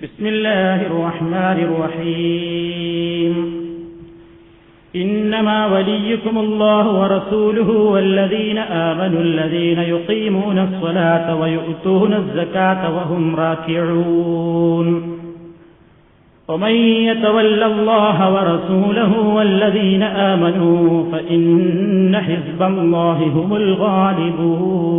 بسم الله الرحمن الرحيم إنما وليكم الله ورسوله والذين آمنوا الذين يقيمون الصلاة ويؤتون الزكاة وهم راكعون ومن يتول الله ورسوله والذين آمنوا فإن حزب الله هم الغالبون.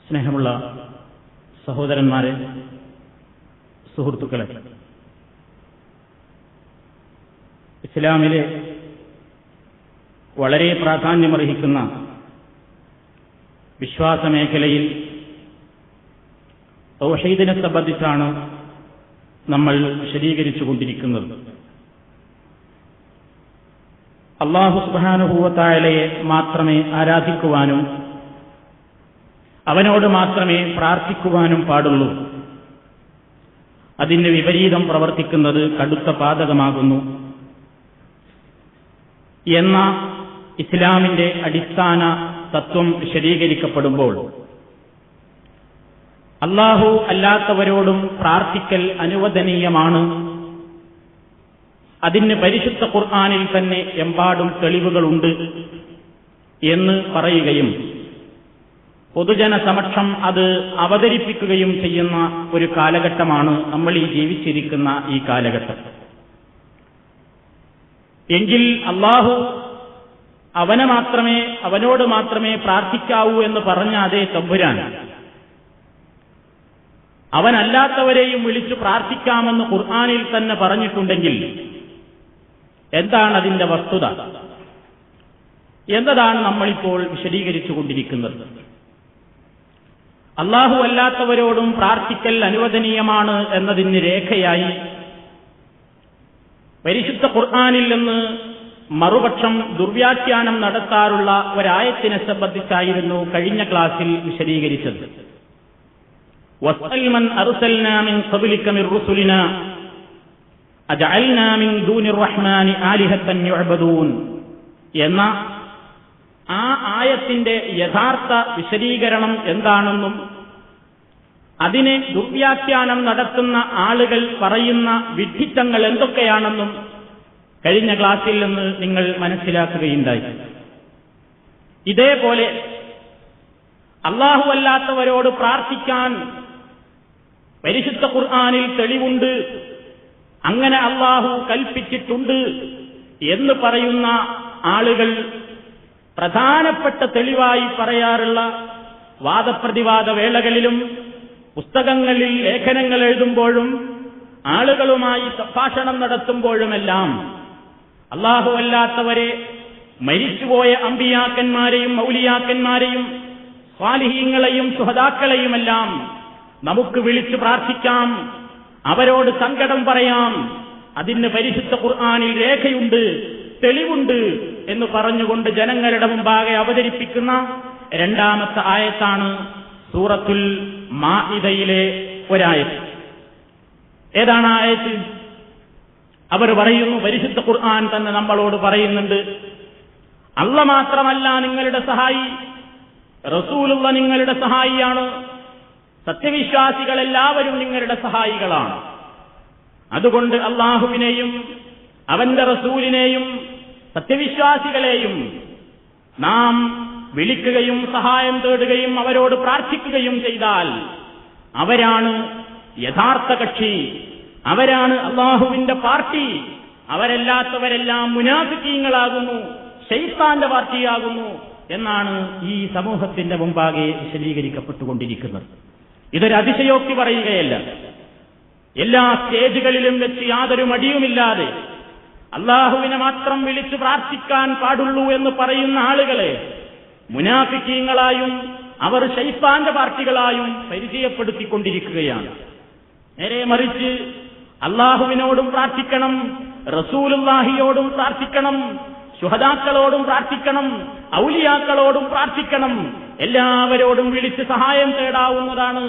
സ്നേഹമുള്ള സഹോദരന്മാരെ, സുഹൃത്തുക്കളെ, ഇസ്ലാമിലെ വളരെ പ്രാധാന്യമർഹിക്കുന്ന വിശ്വാസമേഖലയിൽ തൗഹീദിനെ സംബന്ധിച്ചാണ് നമ്മൾ വിശദീകരിച്ചുകൊണ്ടിരിക്കുന്നത്. അല്ലാഹു സുബ്ഹാനഹു വ തആലയെ മാത്രമേ ആരാധിക്കുവാനും അവനോട് മാത്രമേ പ്രാർത്ഥിക്കുവാനും പാടുള്ളൂ. അതിന് വിപരീതം പ്രവർത്തിക്കുന്നത് കടുത്ത പാതകമാകുന്നു എന്ന ഇസ്ലാമിന്റെ അടിസ്ഥാന തത്വം വിശദീകരിക്കപ്പെടുമ്പോൾ അല്ലാഹു അല്ലാത്തവരോടും പ്രാർത്ഥിക്കൽ അനുവദനീയമാണ്. അതിന് പരിശുദ്ധ ഖുർആനിൽ തന്നെ എമ്പാടും തെളിവുകളുണ്ട് എന്ന് പറയുകയും പൊതുജന സമക്ഷം അത് അവതരിപ്പിക്കുകയും ചെയ്യുന്ന ഒരു കാലഘട്ടമാണ് നമ്മൾ ഈ ജീവിച്ചിരിക്കുന്ന ഈ കാലഘട്ടം. എങ്കിൽ അല്ലാഹു അവനോട് മാത്രമേ പ്രാർത്ഥിക്കാവൂ എന്ന് പറഞ്ഞ അതേ തമ്പുരാൻ അവനല്ലാത്തവരെയും വിളിച്ചു പ്രാർത്ഥിക്കാമെന്ന് ഖുർആനിൽ തന്നെ പറഞ്ഞിട്ടുണ്ടെങ്കിൽ എന്താണ് അതിന്റെ വസ്തുത എന്നതാണ് നമ്മളിപ്പോൾ വിശദീകരിച്ചുകൊണ്ടിരിക്കുന്നത്. അല്ലാഹു അല്ലാത്തവരോടും പ്രാർത്ഥിക്കൽ അനുവദനീയമാണ് എന്നതിന് രേഖയായി പരിശുദ്ധ ഖുർആനിൽ നിന്ന് മറുപക്ഷം ദുർവ്യാഖ്യാനം നടത്താറുള്ള ഒരായത്തിനെ സംബന്ധിച്ചായിരുന്നു കഴിഞ്ഞ ക്ലാസ്സിൽ വിശദീകരിച്ചത്. വസ്അൽ മൻ അർസൽനാ മിൻ ഖബ്ലിക മിർ റുസുലിനാ അജഅൽനാ മിൻ ദൂനിർ റഹ്മാനി ആലിഹത്തൻ യുഅബദൂൻ എന്ന ആ ആയത്തിന്റെ യഥാർത്ഥ വിശദീകരണം എന്താണെന്നും അതിനെ ദുർവ്യാഖ്യാനം നടത്തുന്ന ആളുകൾ പറയുന്ന വിഡ്ഢിത്തങ്ങൾ എന്തൊക്കെയാണെന്നും കഴിഞ്ഞ ക്ലാസ്സിൽ നിന്ന് നിങ്ങൾ മനസ്സിലാക്കുകയുണ്ടായി. ഇതേപോലെ അല്ലാഹു അല്ലാത്തവരോട് പ്രാർത്ഥിക്കാൻ പരിശുദ്ധ ഖുർആനിൽ തെളിവുണ്ട്, അങ്ങനെ അല്ലാഹു കൽപ്പിച്ചിട്ടുണ്ട് എന്ന് പറയുന്ന ആളുകൾ പ്രധാനപ്പെട്ട തെളിവായി പറയാറുള്ള വാദപ്രതിവാദ വേളകളിലും പുസ്തകങ്ങളിൽ ലേഖനങ്ങൾ എഴുതുമ്പോഴും ആളുകളുമായി സംഭാഷണം നടത്തുമ്പോഴുമെല്ലാം അല്ലാഹു അല്ലാത്തവരെ മരിച്ചുപോയ അമ്പിയാക്കന്മാരെയും മൗലിയാക്കന്മാരെയും സ്വാലിഹീങ്ങളെയും ശുഹദാക്കളെയുമെല്ലാം നമുക്ക് വിളിച്ചു പ്രാർത്ഥിക്കാം, അവരോട് സങ്കടം പറയാം, അതിന് പരിശുദ്ധ ഖുർആനിൽ രേഖയുണ്ട്, തെളിവുണ്ട് എന്ന് പറഞ്ഞുകൊണ്ട് ജനങ്ങളുടെ മുമ്പാകെ അവതരിപ്പിക്കുന്ന രണ്ടാമത്തെ ആയത്താണ് സൂറത്തുൽ മാഇദയിലെ ഒരായത്ത്. ഏതാണ് ആയത്ത്? അവർ പറയുന്നു, പരിശുദ്ധ ഖുർആൻ തന്നെ നമ്മളോട് പറയുന്നുണ്ട്, അല്ലാഹ് മാത്രമല്ല നിങ്ങളുടെ സഹായി, റസൂലുള്ള നിങ്ങളുടെ സഹായിയാണ്, സത്യവിശ്വാസികൾ എല്ലാവരും നിങ്ങളുടെ സഹായികളാണ്. അതുകൊണ്ട് അല്ലാഹുവിനെയും അവന്റെ റസൂലിനെയും സത്യവിശ്വാസികളെയും നാം വിളിക്കുകയും സഹായം തേടുകയും അവരോട് പ്രാർത്ഥിക്കുകയും ചെയ്താൽ അവരാണ് യഥാർത്ഥ കക്ഷി, അവരാണ് അല്ലാഹുവിന്റെ പാർട്ടി. അവരല്ലാത്തവരെല്ലാം മുനാഫിക്കീങ്ങളാകുന്നു, ശൈത്താന്റെ പാർട്ടിയാകുന്നു എന്നാണ് ഈ സമൂഹത്തിന്റെ മുമ്പാകെ വിശദീകരിക്കപ്പെട്ടുകൊണ്ടിരിക്കുന്നത്. ഇതൊരു അതിശയോക്തി പറയുകയല്ല. എല്ലാ സ്റ്റേജുകളിലും വെച്ച് യാതൊരു മടിയുമില്ലാതെ അല്ലാഹുവിനെ മാത്രം വിളിച്ചു പ്രാർത്ഥിക്കാൻ പാടുള്ളൂ എന്ന് പറയുന്ന ആളുകളെ മുനാഫിക്കീങ്ങളായും അവർ ശൈത്താന്റെ പാർട്ടികളായും പരിചയപ്പെടുത്തിക്കൊണ്ടിരിക്കുകയാണ്. നേരെ മറിച്ച് അല്ലാഹുവിനോടും പ്രാർത്ഥിക്കണം, റസൂലുള്ളാഹിയോടും പ്രാർത്ഥിക്കണം, ശുഹദാക്കളോടും പ്രാർത്ഥിക്കണം, ഔലിയാക്കളോടും പ്രാർത്ഥിക്കണം, എല്ലാവരോടും വിളിച്ച് സഹായം തേടാവുന്നതാണ്.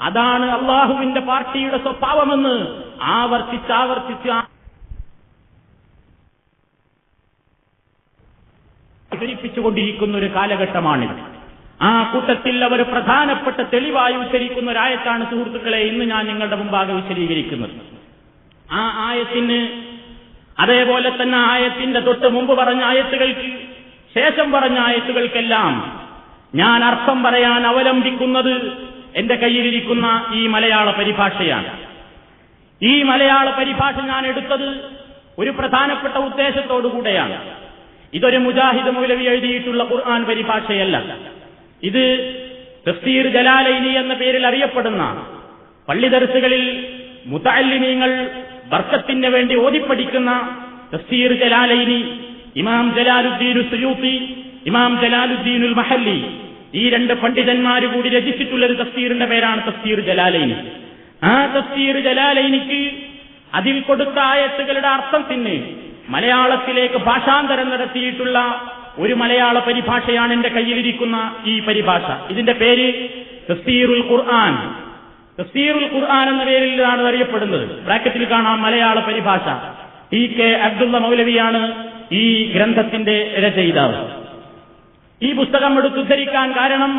അതാണ് അല്ലാഹുവിന്റെ പാർട്ടിയുടെ സ്വഭാവമെന്ന് ആവർത്തിച്ച് വിവരിപ്പിച്ചുകൊണ്ടിരിക്കുന്ന ഒരു കാലഘട്ടമാണിത്. ആ കൂട്ടത്തിൽ അവർ പ്രധാനപ്പെട്ട തെളിവായി ഉദ്ധരിക്കുന്ന ഒരായത്താണ് സുഹൃത്തുക്കളെ ഇന്ന് ഞാൻ നിങ്ങളുടെ മുമ്പാകെ വിശദീകരിക്കുന്നത്. ആ ആയത്തിന് അതേപോലെ തന്നെ ആയത്തിന്റെ തൊട്ട് മുമ്പ് പറഞ്ഞ ആയത്തുകൾക്ക് ശേഷം പറഞ്ഞ ആയത്തുകൾക്കെല്ലാം ഞാൻ അർത്ഥം പറയാൻ അവലംബിക്കുന്നത് എന്റെ കയ്യിലിരിക്കുന്ന ഈ മലയാള പരിഭാഷയാണ്. ഈ മലയാള പരിഭാഷ ഞാൻ എടുത്തത് ഒരു പ്രധാനപ്പെട്ട ഉദ്ദേശത്തോടുകൂടെയാണ്. ഇതൊരു മുജാഹിദ് മൗലവി എഴുതിയിട്ടുള്ള ഖുർആൻ പരിഭാഷയല്ല. ഇത് തഫ്സീർ ജലാലൈനി എന്ന പേരിൽ അറിയപ്പെടുന്ന പള്ളി ദർസുകളിൽ മുതഅല്ലിമീങ്ങൾ ബർക്കത്തിന് വേണ്ടി ഓതിപ്പഠിക്കുന്ന തഫ്സീർ ജലാലൈനി, ഇമാം ജലാലുദ്ദീൻ സുയൂത്തി, ഇമാം ജലാലുദ്ദീനുൽ മഹല്ലി, ഈ രണ്ട് പണ്ഡിതന്മാർ കൂടി രചിച്ചിട്ടുള്ള ഒരു തഫ്സീറിന്റെ പേരാണ് തഫ്സീർ ജലാലൈനി. ആ തഫ്സീർ ജലാലൈനിക്ക് അതിൽ കൊടുത്ത ആയത്തുകളുടെ അർത്ഥത്തിന് മലയാളത്തിലേക്ക് ഭാഷാന്തരം നടത്തിയിട്ടുള്ള ഒരു മലയാള പരിഭാഷയാണ് എന്റെ കയ്യിലിരിക്കുന്ന ഈ പരിഭാഷ. ഇതിന്റെ പേര് തഫ്സീറുൽ ഖുർആൻ. തഫ്സീറുൽ ഖുർആൻ എന്ന പേരിലാണ് അറിയപ്പെടുന്നത്. ബ്രാക്കറ്റിൽ കാണാം മലയാള പരിഭാഷ. ടി.കെ. അബ്ദുള്ള മൗലവിയാണ് ഈ ഗ്രന്ഥത്തിന്റെ രചയിതാവ്. ഈ പുസ്തകം എടുത്തുദ്ധരിക്കാൻ കാരണം,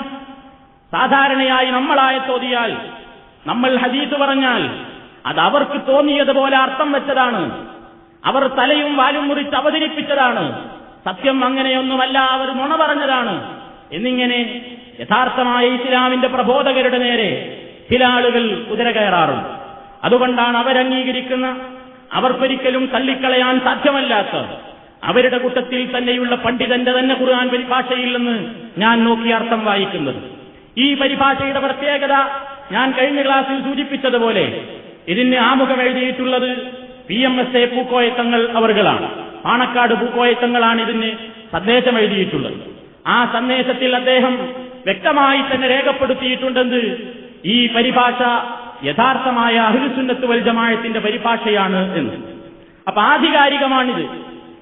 സാധാരണയായി നമ്മളായത്തോതിയാൽ, നമ്മൾ ഹദീസ് പറഞ്ഞാൽ അത് അവർക്ക് തോന്നിയതുപോലെ അർത്ഥം വെച്ചതാണ്, അവർ തലയും വാലും മുറിച്ച് അവതരിപ്പിച്ചതാണ്, സത്യം അങ്ങനെയൊന്നുമല്ല, അവർ നുണ പറഞ്ഞതാണ് എന്നിങ്ങനെ യഥാർത്ഥമായ ഇസ്ലാമിന്റെ പ്രബോധകരുടെ നേരെ ചില ആളുകൾ കുതിര കയറാറുണ്ട്. അതുകൊണ്ടാണ് അവരംഗീകരിക്കുന്ന, അവർക്കൊരിക്കലും തള്ളിക്കളയാൻ സാധ്യമല്ലാത്ത അവരുടെ കൂട്ടത്തിൽ തന്നെയുള്ള പണ്ഡിതന്റെ തന്നെ ഖുർആൻ പരിഭാഷയിൽ നിന്ന് ഞാൻ നോക്കി അർത്ഥം വായിക്കുന്നത്. ഈ പരിഭാഷയുടെ പ്രത്യേകത ഞാൻ കഴിഞ്ഞ ക്ലാസ്സിൽ സൂചിപ്പിച്ചതുപോലെ ഇതിന് ആമുഖം എഴുതിയിട്ടുള്ളത് PMSA പൂക്കോയത്തങ്ങൾ അവർകളാണ്. പാണക്കാട് പൂക്കോയത്തങ്ങളാണ് ഇതിന് സന്ദേശം എഴുതിയിട്ടുള്ളത്. ആ സന്ദേശത്തിൽ അദ്ദേഹം വ്യക്തമായി തന്നെ രേഖപ്പെടുത്തിയിട്ടുണ്ടെന്ന് ഈ പരിഭാഷ യഥാർത്ഥമായ അഹ്ലുസുന്നത്ത് വൽ ജമാഅത്തിന്റെ പരിഭാഷയാണ് എന്ന്. അപ്പൊ ആധികാരികമാണിത്,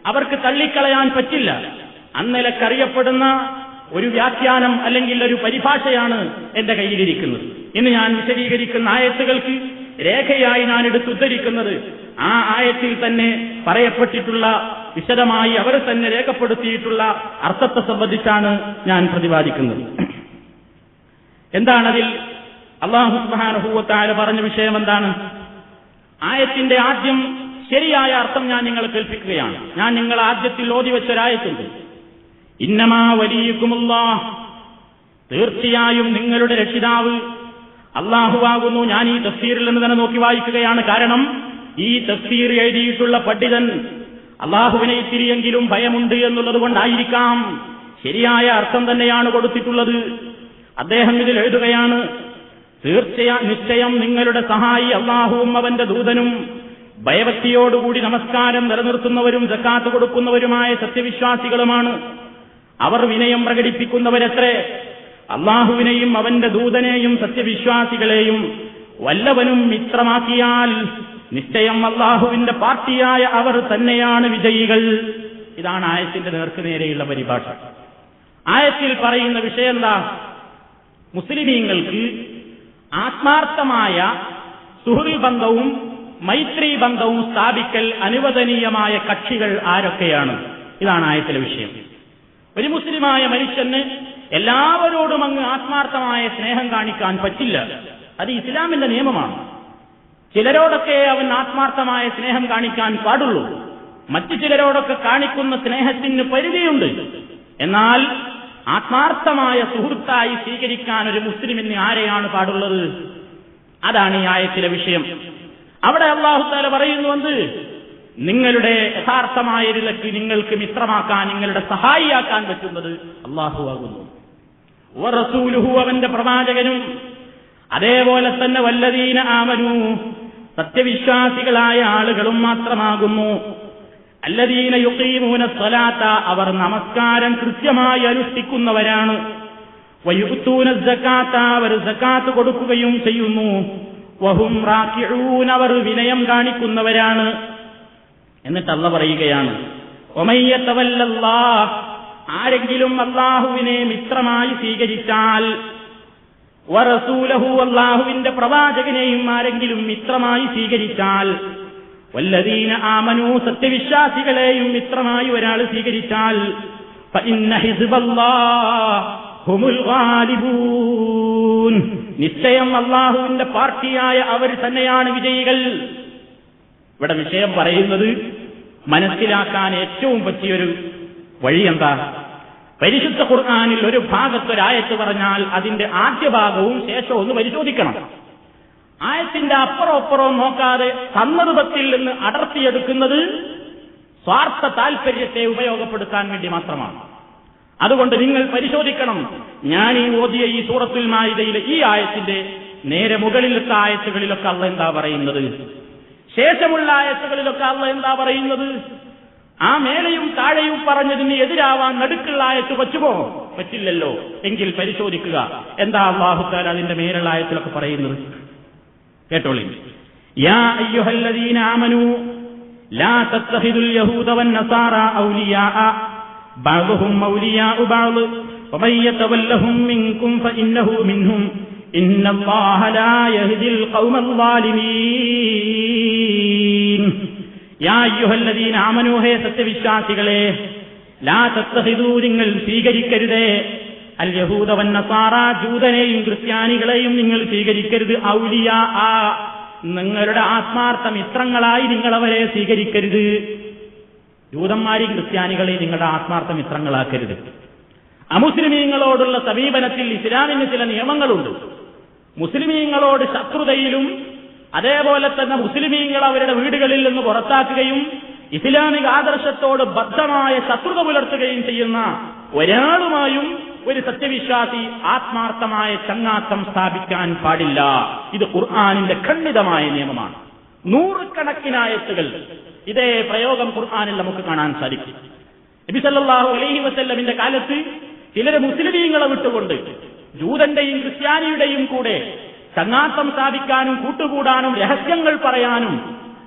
അവർക്ക് തള്ളിക്കളയാൻ പറ്റില്ല. അന്നിലക്കറിയപ്പെടുന്ന ഒരു വ്യാഖ്യാനം അല്ലെങ്കിൽ ഒരു പരിഭാഷയാണ് എന്റെ കയ്യിലിരിക്കുന്നത്. ഇന്ന് ഞാൻ വിശദീകരിക്കുന്ന ആയത്തുകൾക്ക് രേഖയായി ഞാൻ എടുത്തുദ്ധരിക്കുന്നത് ആ ആയത്തിൽ തന്നെ പറയപ്പെട്ടിട്ടുള്ള, വിശദമായി അവർ തന്നെ രേഖപ്പെടുത്തിയിട്ടുള്ള അർത്ഥത്തെ സംബന്ധിച്ചാണ് ഞാൻ പ്രതിപാദിക്കുന്നത്. എന്താണതിൽ അല്ലാഹു സുബ്ഹാനഹു വ തആല പറഞ്ഞ വിഷയം എന്താണ്? ആയത്തിന്റെ ആദ്യം ശരിയായ അർത്ഥം ഞാൻ നിങ്ങളെ കേൾപ്പിക്കുകയാണ്. ഞാൻ നിങ്ങൾ ആദ്യത്തിൽ ഓതി വെച്ചൊരായത്തുണ്ട്, ഇന്നമാ വലിയുക്കുമുല്ലാഹ്, തീർച്ചയായും നിങ്ങളുടെ രക്ഷിതാവ് അല്ലാഹുവാകുന്നു. ഞാൻ ഈ തഫ്സീറിൽ നിന്ന് തന്നെ നോക്കി വായിക്കുകയാണ്. കാരണം ഈ തഫ്സീർ എഴുതിയിട്ടുള്ള പണ്ഡിതൻ അല്ലാഹുവിനെ ഇത്തിരിയെങ്കിലും ഭയമുണ്ട് എന്നുള്ളത് കൊണ്ടായിരിക്കാം ശരിയായ അർത്ഥം തന്നെയാണ് കൊടുത്തിട്ടുള്ളത്. അദ്ദേഹം ഇതിൽ എഴുതുകയാണ്, നിശ്ചയം നിങ്ങളുടെ സഹായി അല്ലാഹുവും അവന്റെ ദൂതനും ഭയഭക്തിയോടുകൂടി നമസ്കാരം നിലനിർത്തുന്നവരും സക്കാത്ത് കൊടുക്കുന്നവരുമായ സത്യവിശ്വാസികളുമാണ്. അവർ വിനയം പ്രകടിപ്പിക്കുന്നവരത്രേ. അല്ലാഹുവിനെയും അവന്റെ ദൂതനെയും സത്യവിശ്വാസികളെയും വല്ലവനും മിത്രമാക്കിയാൽ നിശ്ചയം അല്ലാഹുവിന്റെ പാർട്ടിയായ അവർ തന്നെയാണ് വിജയികൾ. ഇതാണ് ആയത്തിന്റെ നേർക്കുനേരെയുള്ള പരിഭാഷ. ആയത്തിൽ പറയുന്ന വിഷയം എന്താ? മുസ്ലിമീങ്ങൾക്ക് ആത്മാർത്ഥമായ സുഹൃൽ ബന്ധവും മൈത്രി ബന്ധവും സ്ഥാപിക്കൽ അനുവദനീയമായ കക്ഷികൾ ആരൊക്കെയാണ്? ഇതാണ് ആയത്തിലെ വിഷയം. ഒരു മുസ്ലിമായ മനുഷ്യന് എല്ലാവരോടും അങ്ങ് ആത്മാർത്ഥമായ സ്നേഹം കാണിക്കാൻ പറ്റില്ല. അത് ഇസ്ലാമിന്റെ നിയമമാണ്. ചിലരോടൊക്കെ അവൻ ആത്മാർത്ഥമായ സ്നേഹം കാണിക്കാൻ പാടുള്ളൂ. മറ്റു ചിലരോടൊക്കെ കാണിക്കുന്ന സ്നേഹത്തിന് പരിധിയുണ്ട്. എന്നാൽ ആത്മാർത്ഥമായ സുഹൃത്തായി സ്വീകരിക്കാൻ ഒരു മുസ്ലിമിന് ആരെയാണ് പാടുള്ളത്? അതാണ് ഈ ആയത്തിലെ വിഷയം. അവിടെ അല്ലാഹു തആല പറയുന്നുവെന്ന്, നിങ്ങളുടെ യഥാർത്ഥമായ നിലയ്ക്ക് നിങ്ങൾക്ക് മിത്രമാക്കാൻ, നിങ്ങളുടെ സഹായിയാക്കാൻ പറ്റുന്നത് അല്ലാഹു ആകുന്നു. വറസൂലുഹു, അവന്റെ പ്രവാചകനും, അതേപോലെ തന്നെ വല്ലദീന ആമനൂ, സത്യവിശ്വാസികളായ ആളുകളും മാത്രമാകുന്നു. അല്ലദീന യുഖീമൂന സ്വലാത്ത, അവർ നമസ്കാരം കൃത്യമായി അനുഷ്ഠിക്കുന്നവരാണ്. വയുഅ്തൂന സകാത്ത, അവർ സകാത്ത് കൊടുക്കുകയും ചെയ്യുന്നു. വഹും റാക്കിഊൻ, അവർ വിനയം കാണിക്കുന്നവരാണ്. എന്നിട്ട് അല്ലാഹു പറയുകയാണ്, വമയ്യതവല്ലല്ലാഹ്, ആരെങ്കിലും അല്ലാഹുവിനെ മിത്രമായി സ്വീകരിച്ചാൽ, വറസൂലഹു, അല്ലാഹുവിന്റെ പ്രവാചകനെയും ആരെങ്കിലും മിത്രമായി സ്വീകരിച്ചാൽ, വല്ലദീന ആമനൂ, സത്യവിശ്വാസികളെയും മിത്രമായി ഒരാൾ സ്വീകരിച്ചാൽ, ഫഇന്ന ഹിസ്ബല്ലാഹ്, ഹുമുൽ ഗാലിബൂൻ, നിശ്ചയം അല്ലാഹുവിന്റെ പാർട്ടിയായ അവർ തന്നെയാണ് വിജയികൾ. ഇവിടെ വിഷയം പറയുന്നത് മനസ്സിലാക്കാൻ ഏറ്റവും പറ്റിയൊരു വഴി എന്താ? പരിശുദ്ധ ഖുർആനിൽ ഒരു ഭാഗത്തൊരായത്ത് പറഞ്ഞാൽ അതിന്റെ ആദ്യ ഭാഗവും ശേഷവും ഒന്ന് പരിശോധിക്കണം. ആയത്തിന്റെ അപ്പുറവും നോക്കാതെ സന്ദർഭത്തിൽ നിന്ന് അടർത്തിയെടുക്കുന്നത് സ്വാർത്ഥ താൽപര്യത്തെ ഉപയോഗപ്പെടുത്താൻ വേണ്ടി മാത്രമാണ്. അതുകൊണ്ട് നിങ്ങൾ പരിശോധിക്കണം. ഞാൻ ഈ ഓതിയ ഈ സൂറത്തുൽ മാഇദയിലെ ഈ ആയത്തിന്റെ നേരെ മുകളിലത്തെ ആയത്തുകളിലൊക്കെ അല്ലാഹ് എന്താ പറയുന്നത്, ശേഷമുള്ള ആയത്തുകളിലൊക്കെ അല്ലാഹ് എന്താ പറയുന്നത്, ആ മേലെയും താഴെയും പറഞ്ഞതിന് എതിരാവാൻ നടുക്കുള്ള ആയത്ത് പറ്റുമോ? പറ്റില്ലല്ലോ. എങ്കിൽ പരിശോധിക്കുക എന്താ അല്ലാഹു തആല അതിന്റെ മേലുള്ള ആയത്തിലൊക്കെ പറയുന്നത്. കേട്ടോളി. യാ അയ്യുഹല്ലദീന ആമനൂ ലാ തത്തഖിദുൽ യഹൂദ വന്നസാറ ഔലിയാഅ ബഅ്ദുഹും ഔലിയാഉ ബഅ്ദ് വമൻ യതവല്ലഹും മിൻകും ഫഇന്നഹു മിൻഹും ഇന്നല്ലാഹ ലാ യഹ്ദിൽ ഖൗമൽ ളാലിമീൻ. യാ അയ്യുഹല്ലദീന ആമനൂ, ഹേ സത്യവിശ്വാസികളെ, ലാ തത്തഖിദൂ, നിങ്ങൾ സ്വീകരിക്കരുതേ, അൽ യഹൂദ വന്നസാറ, ജൂതനെയും ക്രിസ്ത്യാനികളെയും നിങ്ങൾ സ്വീകരിക്കരുത്, ഔലിയാഅ, നിങ്ങളുടെ ആത്മാർത്ഥ മിത്രങ്ങളായി നിങ്ങൾ അവരെ സ്വീകരിക്കരുത്. ജൂതന്മാരെയും ക്രിസ്ത്യാനികളെയും നിങ്ങളുടെ ആത്മാർത്ഥ മിത്രങ്ങളാക്കരുത്. അമുസ്ലിമീങ്ങളോടുള്ള സമീപനത്തിൽ ഇസ്ലാമിന് ചില നിയമങ്ങളുണ്ട്. മുസ്ലിമീങ്ങളോട് ശത്രുതയിലും അതേപോലെ തന്നെ മുസ്ലിമീങ്ങൾ അവരുടെ വീടുകളിൽ നിന്ന് പുറത്താക്കുകയും ഇസ്ലാമിക ആദർശത്തോട് ബദ്ധമായ ശത്രുത പുലർത്തുകയും ചെയ്യുന്ന ഒരാളുമായും ഒരു സത്യവിശ്വാസി ആത്മാർത്ഥമായ ചങ്ങാത്തം സ്ഥാപിക്കാൻ പാടില്ല. ഇത് ഖുർആനിന്റെ ഖണ്ഡിതമായ നിയമമാണ്. നൂറുകണക്കിനായത്തുകൾ ഇതേ പ്രയോഗം ഖുർആനിൽ നമുക്ക് കാണാൻ സാധിക്കും. നബി സല്ലല്ലാഹു അലൈഹി വസല്ലമിന്റെ കാലത്ത് ചിലര് മുസ്ലിമീങ്ങളെ വിട്ടുകൊണ്ട് ജൂതന്റെയും ക്രിസ്ത്യാനിയുടെയും കൂടെ ചങ്ങാത്തം സ്ഥാപിക്കാനും കൂട്ടുകൂടാനും രഹസ്യങ്ങൾ പറയാനും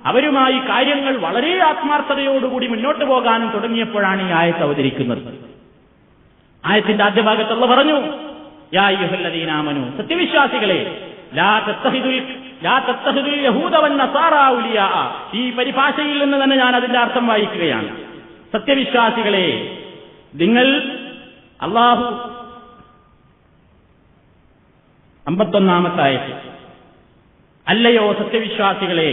അവരുമായി കാര്യങ്ങൾ വളരെ ആത്മാർത്ഥതയോടുകൂടി മുന്നോട്ട് പോകാനും തുടങ്ങിയപ്പോഴാണ് ഈ ആയത്ത് അവതരിക്കുന്നത്. ആയത്തിന്റെ ആദ്യ ഭാഗത്ത് അല്ലാഹു പറഞ്ഞു, യാ അയ്യുഹല്ലദീന ആമനൂ, സത്യവിശ്വാസികളെ, ലാ തത്തഖിദുൽ യഹൂദ വന്നസാറ ഔലിയാഅ. ഈ പരിഭാഷയിൽ നിന്ന് തന്നെ ഞാൻ അതിന്റെ അർത്ഥം വായിക്കുകയാണ്. സത്യവിശ്വാസികളെ, നിങ്ങൾ അല്ലാഹു 51-ാമത്തെ ആയത്ത്, അല്ലയോ സത്യവിശ്വാസികളെ,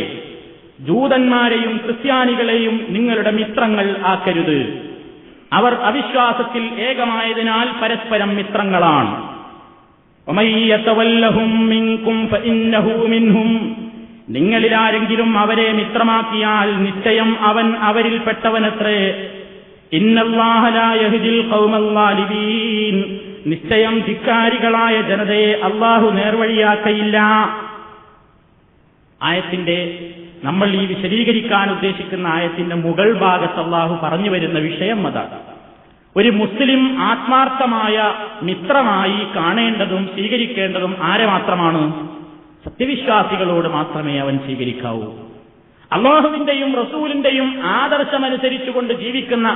ജൂതന്മാരെയും ക്രിസ്ത്യാനികളെയും നിങ്ങളുടെ മിത്രങ്ങൾ ആക്കരുത്. അവർ അവിശ്വാസത്തിൽ ഏകമായതിനാൽ പരസ്പരം മിത്രങ്ങളാണ്. വമൻ യതവല്ലഹും മിൻകും ഫഇന്നഹു മിൻഹും, നിങ്ങളിലാരെങ്കിലും അവരെ മിത്രമാക്കിയാൽ നിശ്ചയം അവൻ അവരിൽപ്പെട്ടവനത്രേ. ഇന്നല്ലാഹ ലാ യഹ്ദിൽ ഖൗമൽ ളാലിമീൻ, നിശ്ചയം ധിക്കാരികളായ ജനതയെ അല്ലാഹു നേർവഴിയാക്കയില്ല. ആയത്തിന്റെ നമ്മൾ ഈ വിശദീകരിക്കാൻ ഉദ്ദേശിക്കുന്ന ആയത്തിന്റെ മുകൾ ഭാഗത്ത് അല്ലാഹു പറഞ്ഞു വരുന്ന വിഷയം അതാണ്. ഒരു മുസ്ലിം ആത്മാർത്ഥമായ മിത്രമായി കാണേണ്ടതും സ്വീകരിക്കേണ്ടതും ആരെ മാത്രമാണ്? സത്യവിശ്വാസികളോട് മാത്രമേ അവൻ സ്വീകരിക്കാവൂ. അല്ലാഹുവിന്റെയും റസൂലിന്റെയും ആദർശമനുസരിച്ചുകൊണ്ട് ജീവിക്കുന്ന,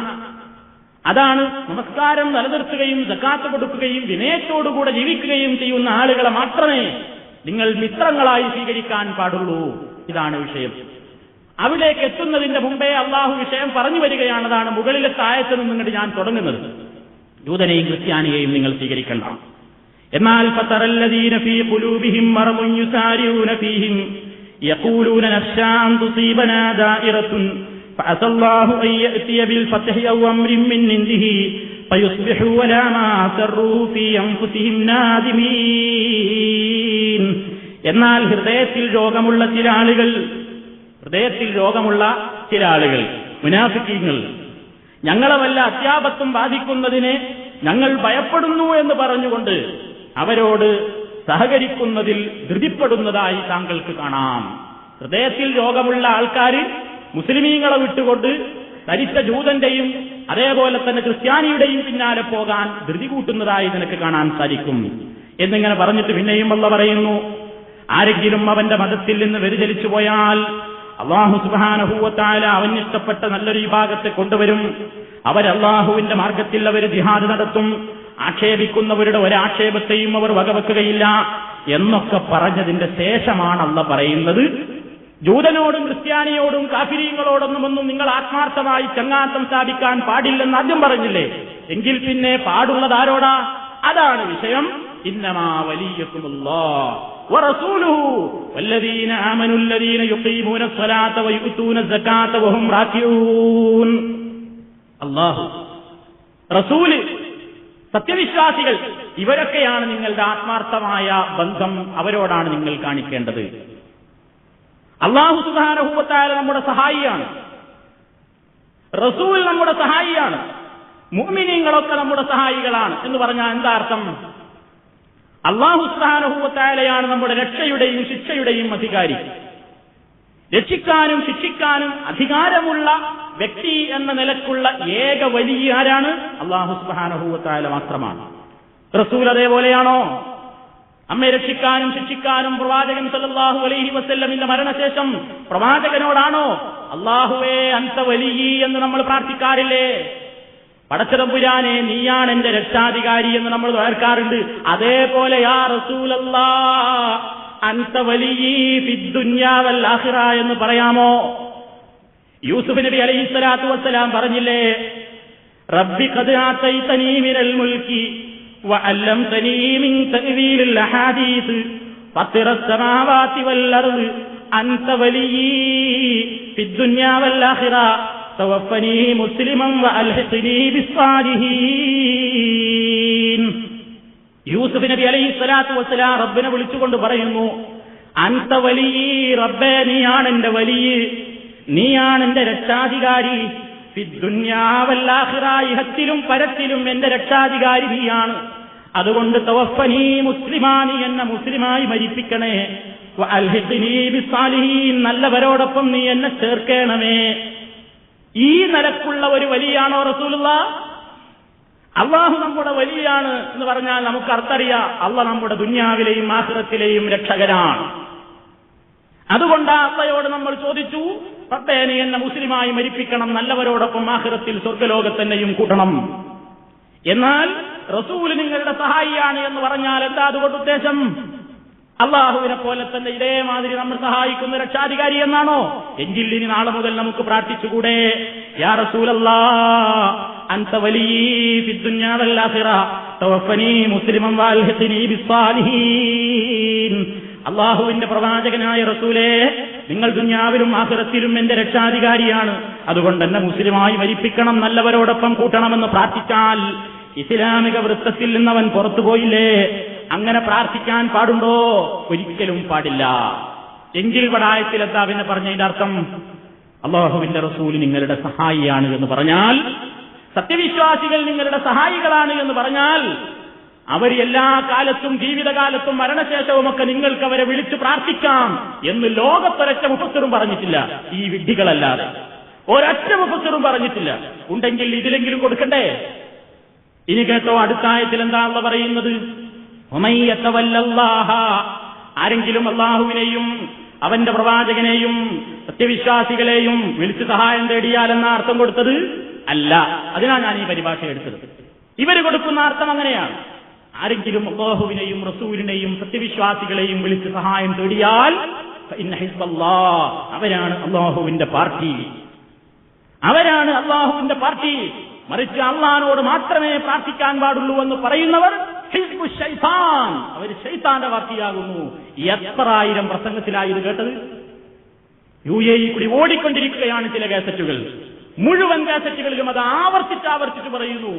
അതാണ് നമസ്കാരം നിലനിർത്തുകയും സകാത്ത് കൊടുക്കുകയും വിനയത്തോടുകൂടെ ജീവിക്കുകയും ചെയ്യുന്ന ആളുകളെ മാത്രമേ നിങ്ങൾ മിത്രങ്ങളായി സ്വീകരിക്കാൻ പാടുള്ളൂ. ഇതാണ് വിഷയം. അവിടേക്ക് എത്തുന്നതിന്റെ മുമ്പേ അള്ളാഹു വിഷയം പറഞ്ഞു വരികയാണ്. അതാണ് മുകളിലത്തെ ആയത്തിൽ നിന്നിട്ട് ഞാൻ തുടങ്ങുന്നത്. ജൂതനെയും ക്രിസ്ത്യാനിയെയും നിങ്ങൾ സ്വീകരിക്കണ്ട. എന്നാൽ ഫതറല്ലദീന ഫീ ഖുലൂബിഹിം മറദുൻ യുസാരിഊന ഫീഹിം യഖൂലൂന നഖ്ശാ അൻ തുസീബനാ ദാഇറത്തുൻ ഫഅസല്ലാഹു അൻ യഅതിയ ബിൽ ഫത്ഹി ഔ അംരിൻ മിൻ ഇൻദിഹി ഫയുസ്ബിഹു വലാ മാ അസറൂ ഫീ അൻഫുസിഹിം നാദിമീൻ. എന്നാൽ ഹൃദയത്തിൽ രോഗമുള്ള ചില ആളുകൾ മുനാഫിക്കീങ്ങൾ, ഞങ്ങളെ വല്ല അത്യാപത്തും ബാധിക്കുന്നതിനെ ഞങ്ങൾ ഭയപ്പെടുന്നു എന്ന് പറഞ്ഞുകൊണ്ട് അവരോട് സഹകരിക്കുന്നതിൽ ധൃതിപ്പെടുന്നതായി താങ്കൾക്ക് കാണാം. ഹൃദയത്തിൽ രോഗമുള്ള ആൾക്കാർ മുസ്ലിമീങ്ങളെ വിട്ടുകൊണ്ട് ധരിച്ച ജൂതന്റെയും അതേപോലെ തന്നെ ക്രിസ്ത്യാനിയുടെയും പിന്നാലെ പോകാൻ ധൃതി കൂട്ടുന്നതായി നിനക്ക് കാണാൻ സാധിക്കും എന്നിങ്ങനെ പറഞ്ഞിട്ട് പിന്നെയും അല്ലാഹു പറയുന്നു, ആരെങ്കിലും അവന്റെ മതത്തിൽ നിന്ന് വ്യതിചലിച്ചു പോയാൽ അല്ലാഹു സുബ്ഹാനഹു വ തആല അവന് ഇഷ്ടപ്പെട്ട നല്ലൊരു വിഭാഗത്തെ കൊണ്ടുവരും. അവരല്ലാഹുവിന്റെ മാർഗത്തിൽ അവർ ജിഹാദ് നടത്തും. ആക്ഷേപിക്കുന്നവരുടെ ഒരാക്ഷേപത്തെയും അവർ വകവെക്കുകയില്ല എന്നൊക്കെ പറഞ്ഞതിന്റെ ശേഷമാണ് അല്ലാഹു പറയുന്നത്, ജൂതനോടും ക്രിസ്ത്യാനിയോടും കാഫിരീങ്ങളോടൊന്നും നിങ്ങൾ ആത്മാർത്ഥമായി ചങ്ങാത്തം സ്ഥാപിക്കാൻ പാടില്ലെന്ന് ആദ്യം പറഞ്ഞില്ലേ? എങ്കിൽ പിന്നെ പാടുള്ളത് ആരോടാ? അതാണ് വിഷയം. ഇന്നമാ വലിയകുമുല്ലാഹ് വറസൂലുഹു വല്ലദീന ആമനു അല്ലദീന യുഖീമൂന സ്വലാത്ത വയുതൂന സകാത്ത വഹും റാകിഊൻ. അല്ലാഹു, റസൂല്, സത്യവിശ്വാസികൾ, ഇവരൊക്കെയാണ് നിങ്ങളുടെ ആത്മാർത്ഥമായ ബന്ധം, അവരോടാണ് നിങ്ങൾ കാണിക്കേണ്ടത്. അല്ലാഹു സുബ്ഹാനഹു വ തആല നമ്മുടെ സഹായിയാണ്, റസൂൽ നമ്മുടെ സഹായിയാണ്, മുഅ്മിനീങ്ങളൊക്കെ നമ്മുടെ സഹായികളാണ് എന്ന് പറഞ്ഞാൽ എന്താ അർത്ഥം? അല്ലാഹു സുബ്ഹാനഹു വ തആലയാണ് നമ്മുടെ രക്ഷയുടെയും ശിക്ഷയുടെയും അധികാരി. രക്ഷിക്കാനും ശിക്ഷിക്കാനും അധികാരമുള്ള വ്യക്തി എന്ന നിലക്കുള്ള ഏക വലിയ ആരാണ്? അല്ലാഹു സുബ്ഹാനഹു വ തആല മാത്രമാണ്. റസൂൽ അതേപോലെയാണോ? നമ്മെ രക്ഷിക്കാനും ശിക്ഷിക്കാനും പ്രവാചകൻ സല്ലല്ലാഹു അലൈഹി വസല്ലമിന്റെ മരണശേഷം പ്രവാചകനോടാണോ അല്ലാഹുവേ അൻത വലിയി എന്ന് നമ്മൾ പ്രാർത്ഥിക്കാറില്ലേ? പടച്ചതമ്പുരാനെ നീയാണ് എന്റെ രക്ഷാധികാരി എന്ന് നമ്മൾ കേൾക്കാറുണ്ട്. അതേപോലെ യാ റസൂലല്ലാഹ് അൻത വലിയി ഫിദ്ദുനിയാ വൽ ആഖിറ എന്ന് പറയാമോ? യൂസുഫ് നബി അലൈഹിസ്സലാത്തു വസ്സലാം പറഞ്ഞില്ലേ, റബ്ബി ഖദ് ആതൈതനീ മിനൽ മുൽക്കി വഅല്ലംതനീ മിൻ തഅ്വീലിൽ അഹാദീസ് ഫത്തിറസ് സമാവാതി വൽ അർദ് അൻത വലിയി ഫിദ്ദുനിയാ വൽ ആഖിറ തവഫനി മുസ്ലിമൻ വഅൽഹിഖ്നി ബിസ്സാലിഹീൻ. യൂസുഫ് നബി അലൈഹിസ്സലാത്തു വസ്സലാം റബ്ബിനെ വിളിച്ചുകൊണ്ട് പറയുന്നു, അൻത വലിയി, റബ്ബേ നീയാണ് എന്റെ വലിയ, നീയാണ് എന്റെ രക്ഷാധികാരി, ഫിദ്ദുനിയാ വൽ ആഖിറ, ഇഹത്തിലും പരത്തിലും എന്റെ രക്ഷാധികാരി നീയാണ്. അതുകൊണ്ട് തവഫനി മുസ്ലിമാ, നീ എന്നെ മുസ്ലിമായി മരിപ്പിക്കണേ, വഅൽഹിഖ്നി ബിസ്സാലിഹീൻ, നല്ലവരോടൊപ്പം നീ എന്നെ ചേർക്കണമേ. ഈ നിലക്കുള്ള ഒരു വലിയാണോ റസൂലുള്ളാഹ്? അള്ളാഹു നമ്മുടെ വലിയാണ് എന്ന് പറഞ്ഞാൽ നമുക്ക് അർത്ഥറിയാം, അള്ളാഹ് നമ്മുടെ ദുനിയാവിലെയും ആഖിറത്തിലെയും രക്ഷകനാണ്. അതുകൊണ്ട് അള്ളാഹയോട് നമ്മൾ ചോദിച്ചു, റബ്ബേ നീ എന്നെ മുസ്ലിമായി മരിപ്പിക്കണം, നല്ലവരോടൊപ്പം ആഖിറത്തിൽ സ്വർഗ്ഗലോകത്തെന്നെയും കൂട്ടണം. എന്നാൽ റസൂൽ നിങ്ങളുടെ സഹായിയാണ് എന്ന് പറഞ്ഞാൽ എന്താ അതുകൊണ്ട് ഉദ്ദേശം? അള്ളാഹുവിനെ പോലെ തന്നെ ഇതേമാതിരി നമ്മൾ സഹായിക്കുന്ന രക്ഷാധികാരി എന്നാണോ? എങ്കിൽ ഇനി നാളെ മുതൽ നമുക്ക് പ്രാർത്ഥിച്ചുകൂടെ, യാ റസൂലല്ലാഹ് അൻത വലിയി ഫിദ്ദുനിയാ വൽ ആഖിറ തവഫനി മുസ്ലിമൻ വഅൽഹിഖ്നി ബിസ്സാലിഹീൻ. അള്ളാഹുവിന്റെ പ്രവാചകനായ റസൂലേ, നിങ്ങൾ ദുനിയാവിലും ആഖിറത്തിലും എന്റെ രക്ഷാധികാരിയാണ്, അതുകൊണ്ട് എന്നെ മുസ്ലിമായി മരിപ്പിക്കണം, നല്ലവരോടൊപ്പം കൂട്ടണമെന്ന് പ്രാർത്ഥിച്ചാൽ ഇസ്ലാമിക വൃത്തത്തിൽ നിന്നവൻ പുറത്തുപോയില്ലേ? അങ്ങനെ പ്രാർത്ഥിക്കാൻ പാടുണ്ടോ? ഒരിക്കലും പാടില്ല. എങ്കിൽ പടായത്തിൽ എന്താ പിന്നെ പറഞ്ഞതിന്റെ അർത്ഥം? അള്ളാഹുവിന്റെ റസൂൽ നിങ്ങളുടെ സഹായിയാണ് എന്ന് പറഞ്ഞാൽ, സത്യവിശ്വാസികൾ നിങ്ങളുടെ സഹായികളാണ് എന്ന് പറഞ്ഞാൽ, അവർ എല്ലാ കാലത്തും ജീവിതകാലത്തും മരണശേഷവുമൊക്കെ നിങ്ങൾക്ക് അവരെ വിളിച്ചു പ്രാർത്ഥിക്കാം എന്ന് ലോകത്തൊരൊറ്റ മുഫസ്സിറും പറഞ്ഞിട്ടില്ല, ഈ വിഡ്ഢികളല്ലാതെ ഒരൊറ്റ മുഫസ്സിറും പറഞ്ഞിട്ടില്ല. ഉണ്ടെങ്കിൽ ഇതിലെങ്കിലും കൊടുക്കണ്ടേ? ഇനി കേട്ടോ, അടുത്ത ആയത്തിൽ എന്താ അല്ലാഹു പറയുന്നത്? ആരെങ്കിലും അള്ളാഹുവിനെയും അവന്റെ പ്രവാചകനെയും സത്യവിശ്വാസികളെയും വിളിച്ച് സഹായം തേടിയാലെന്ന അർത്ഥം കൊടുത്തത് അല്ല. അതിനാണ് ഞാൻ ഈ പരിഭാഷ എടുത്തത്. ഇവർ കൊടുക്കുന്ന അർത്ഥം അങ്ങനെയാണ്. ആരെങ്കിലും അല്ലാഹുവിനെയും റസൂലിനെയും സത്യവിശ്വാസികളെയും വിളിച്ച് സഹായം തേടിയാൽ ഫഇന്ന ഹിസ്ബല്ലാഹ്, അവരാണ് അല്ലാഹുവിന്റെ പാർട്ടി, അവരാണ് അല്ലാഹുവിന്റെ പാർട്ടി. മറിച്ച് അള്ളാഹിനോട് മാത്രമേ പ്രാർത്ഥിക്കാൻ പാടുള്ളൂ എന്ന് പറയുന്നവർ ഹിസ്ബു ശൈത്താൻ, അവർ ശൈത്താന്റെ പാർട്ടിയാകുന്നു. എത്ര ആയിരം പ്രസംഗത്തിലായി ഇത് കേട്ടത്? UAE കൂടി ഓടിക്കൊണ്ടിരിക്കുകയാണ് ചില കാസറ്റുകൾ. മുഴുവൻ കാസറ്റുകളിലും അത് ആവർത്തിച്ച് പറയുന്നു,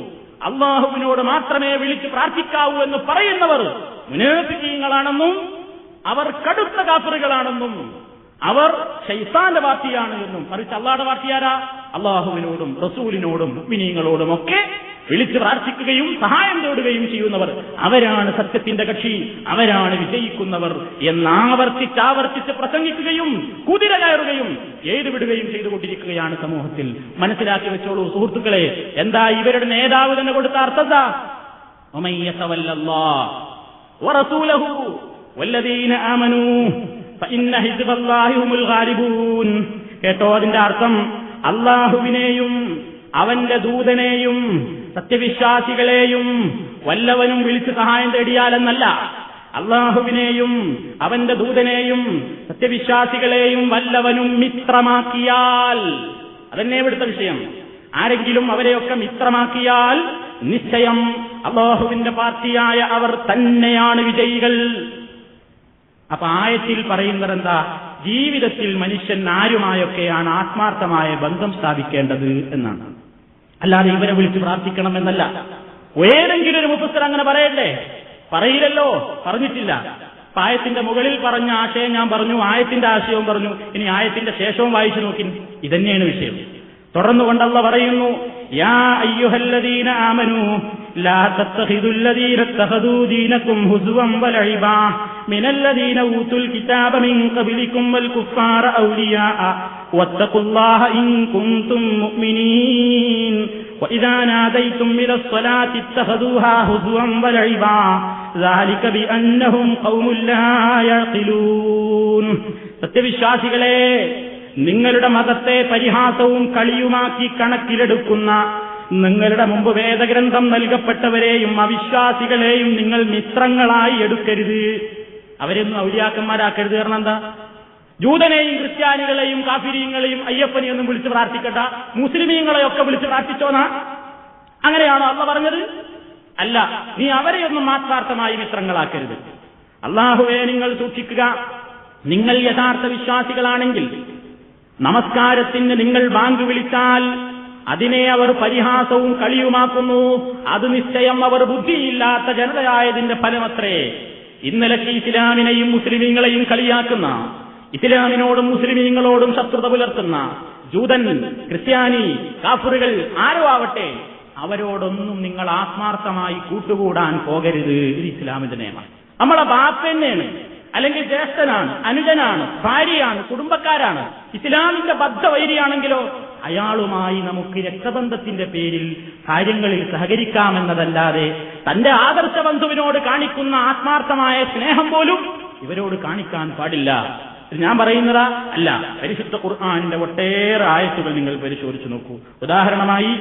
അള്ളാഹുവിനോട് മാത്രമേ വിളിച്ച് പ്രാർത്ഥിക്കാവൂ എന്ന് പറയുന്നവർ മുനാഫിഖീങ്ങളാണെന്നും അവർ കടുത്ത കാഫിറുകളാണെന്നും അവർ ശൈത്താന്റെ പാർട്ടിയാണ് എന്നും. മറിച്ച് അള്ളാഹുടെ പാർട്ടിയാരാ? അള്ളാഹുവിനോടും റസൂലിനോടും മുഅ്മിനീങ്ങളോടും ഒക്കെ വിളിച്ച് പ്രാർത്ഥിക്കുകയും സഹായം തേടുകയും ചെയ്യുന്നവർ, അവരാണ് സത്യത്തിന്റെ കക്ഷി, അവരാണ് വിജയിക്കുന്നവർ എന്നാവർത്തിച്ച് പ്രസംഗിക്കുകയും കുതിര കയറുകയും എഴുതുവിടുകയും ചെയ്തുകൊണ്ടിരിക്കുകയാണ് സമൂഹത്തിൽ. മനസ്സിലാക്കി വെച്ചോളൂ സുഹൃത്തുക്കളെ. എന്താ ഇവരുടെ നേതാവ് തന്നെ കൊടുത്ത അർത്ഥം? വമൻ യതവല്ലല്ലാഹ് വറസൂലഹു വല്ലദീന ആമനൂ ഫഇന്ന ഹിസ്ബല്ലാഹി ഹുമുൽ ഗാലിബൂൻ. കേട്ടോ അതിന്റെ അർത്ഥം? അല്ലാഹുവിനെയും അവന്റെ ദൂതനെയും സത്യവിശ്വാസികളെയും വല്ലവനും വിളിച്ച് സഹായം തേടിയാലെന്നല്ല, അല്ലാഹുവിനെയും അവന്റെ ദൂതനെയും സത്യവിശ്വാസികളെയും വല്ലവനും മിത്രമാക്കിയാൽ, അതന്നെ ഇവിടുത്തെ വിഷയം. ആരെങ്കിലും അവരെയൊക്കെ മിത്രമാക്കിയാൽ നിശ്ചയം അല്ലാഹുവിന്റെ പാർട്ടിയായ അവർ തന്നെയാണ് വിജയികൾ. അപ്പൊ ആയത്തിൽ പറയുന്നത് എന്താ? ജീവിതത്തിൽ മനുഷ്യൻ ആരുമായൊക്കെയാണ് ആത്മാർത്ഥമായ ബന്ധം സ്ഥാപിക്കേണ്ടത് എന്നാണ്. അല്ലാതെ ഇവരെ വിളിച്ച് പ്രാർത്ഥിക്കണമെന്നല്ല. ഏതെങ്കിലും ഒരു മുഫസ്സിർ അങ്ങനെ പറയണ്ടേ? പറയില്ലല്ലോ, പറഞ്ഞിട്ടില്ല. ആയത്തിന്റെ മുകളിൽ പറഞ്ഞ ആശയം ഞാൻ പറഞ്ഞു, ആയത്തിന്റെ ആശയവും പറഞ്ഞു. ഇനി ആയത്തിന്റെ ശേഷവും വായിച്ചു നോക്കി. ഇതന്നെയാണ് വിഷയം. തുടർന്നുകൊണ്ട് അല്ലാഹു പറയുന്നു, യാ അയ്യുഹല്ലദീന ആമനൂ ലാ തത്തഖിദുല്ലദീന തഖദൂ ദീനകും ഹുസുവൻ വലഇബാ മിനല്ലദീന ഊതുൽ കിതാബ മിൻ ഖബലികും വൽ കുഫാര ഔലിയാഅ വത്തഖുല്ലാഹ ഇൻ കുൻതും മുഅ്മിനീൻ വഇദാ നാദൈതും ഇലസ്സലാത്തി ഇത്തഖദൂഹാ ഹുസുവൻ വലഇബാ ദാലിക ബിഅന്നഹും ഖൗമുൻ ലാ യഖിലൂൻ. സത്യവിശ്വാസികളെ, നിങ്ങളുടെ മതത്തെ പരിഹാസവും കളിയുമാക്കി കണക്കിലെടുക്കുന്ന, നിങ്ങളുടെ മുമ്പ് വേദഗ്രന്ഥം നൽകപ്പെട്ടവരെയും അവിശ്വാസികളെയും നിങ്ങൾ മിത്രങ്ങളായി എടുക്കരുത്. അവരൊന്നും ഔലിയാക്കന്മാരാക്കരുത്. കാരണം എന്താ? ജൂതനെയും ക്രിസ്ത്യാനികളെയും കാഫിരീങ്ങളെയും അയ്യപ്പനെയൊന്നും വിളിച്ച് പ്രാർത്ഥിക്കട്ട, മുസ്ലിമീങ്ങളെയൊക്കെ വിളിച്ച് പ്രാർത്ഥിച്ചോന്നാ? അങ്ങനെയാണോ അല്ലാഹു പറഞ്ഞത്? അല്ല, നീ അവരെയൊന്നും ആത്മാർത്ഥമായി മിത്രങ്ങളാക്കരുത്. അല്ലാഹുവേ, നിങ്ങൾ സൂക്ഷിക്കുക. നിങ്ങൾ യഥാർത്ഥ വിശ്വാസികളാണെങ്കിൽ നമസ്കാരത്തിന് നിങ്ങൾ ബാങ്ക് വിളിച്ചാൽ അതിനെ അവർ പരിഹാസവും കളിയുമാക്കുന്നു. അത് നിശ്ചയം അവർ ബുദ്ധിയില്ലാത്ത ജനതയായതിന്റെ ഫലമത്രേ. ഇന്നലക്ക് ഇസ്ലാമിനെയും മുസ്ലിമീങ്ങളെയും കളിയാക്കുന്ന, ഇസ്ലാമിനോടും മുസ്ലിമീങ്ങളോടും ശത്രുത പുലർത്തുന്ന ജൂതൻ, ക്രിസ്ത്യാനി, കാഫിറുകൾ ആരോ ആവട്ടെ, അവരോടൊന്നും നിങ്ങൾ ആത്മാർത്ഥമായി കൂട്ടുകൂടാൻ പോകരുത്. ഇത് ഇസ്ലാമിന്റെ നിയമമാണ്. നമ്മളെ ബാപ്പ തന്നെയാണ്, അല്ലെങ്കിൽ ജ്യേഷ്ഠനാണ്, അനുജനാണ്, ഭാര്യയാണ്, കുടുംബക്കാരാണ്. ഇസ്ലാമിന്റെ ബദ്ധവൈരിയാണെങ്കിലോ അയാളുമായി നമുക്ക് രക്തബന്ധത്തിന്റെ പേരിൽ കാര്യങ്ങളിൽ സഹകരിക്കാമെന്നതല്ലാതെ തന്റെ ആദർശ ബന്ധുവിനോട് കാണിക്കുന്ന ആത്മാർത്ഥമായ സ്നേഹം പോലും ഇവരോട് കാണിക്കാൻ പാടില്ല. ഞാൻ പറയുന്നതാ അല്ല. പരിശുദ്ധ ഖുർആനിന്റെ ഒട്ടേറെ ആയത്തുകൾ നിങ്ങൾ പരിശോധിച്ചു നോക്കൂ. ഉദാഹരണമായി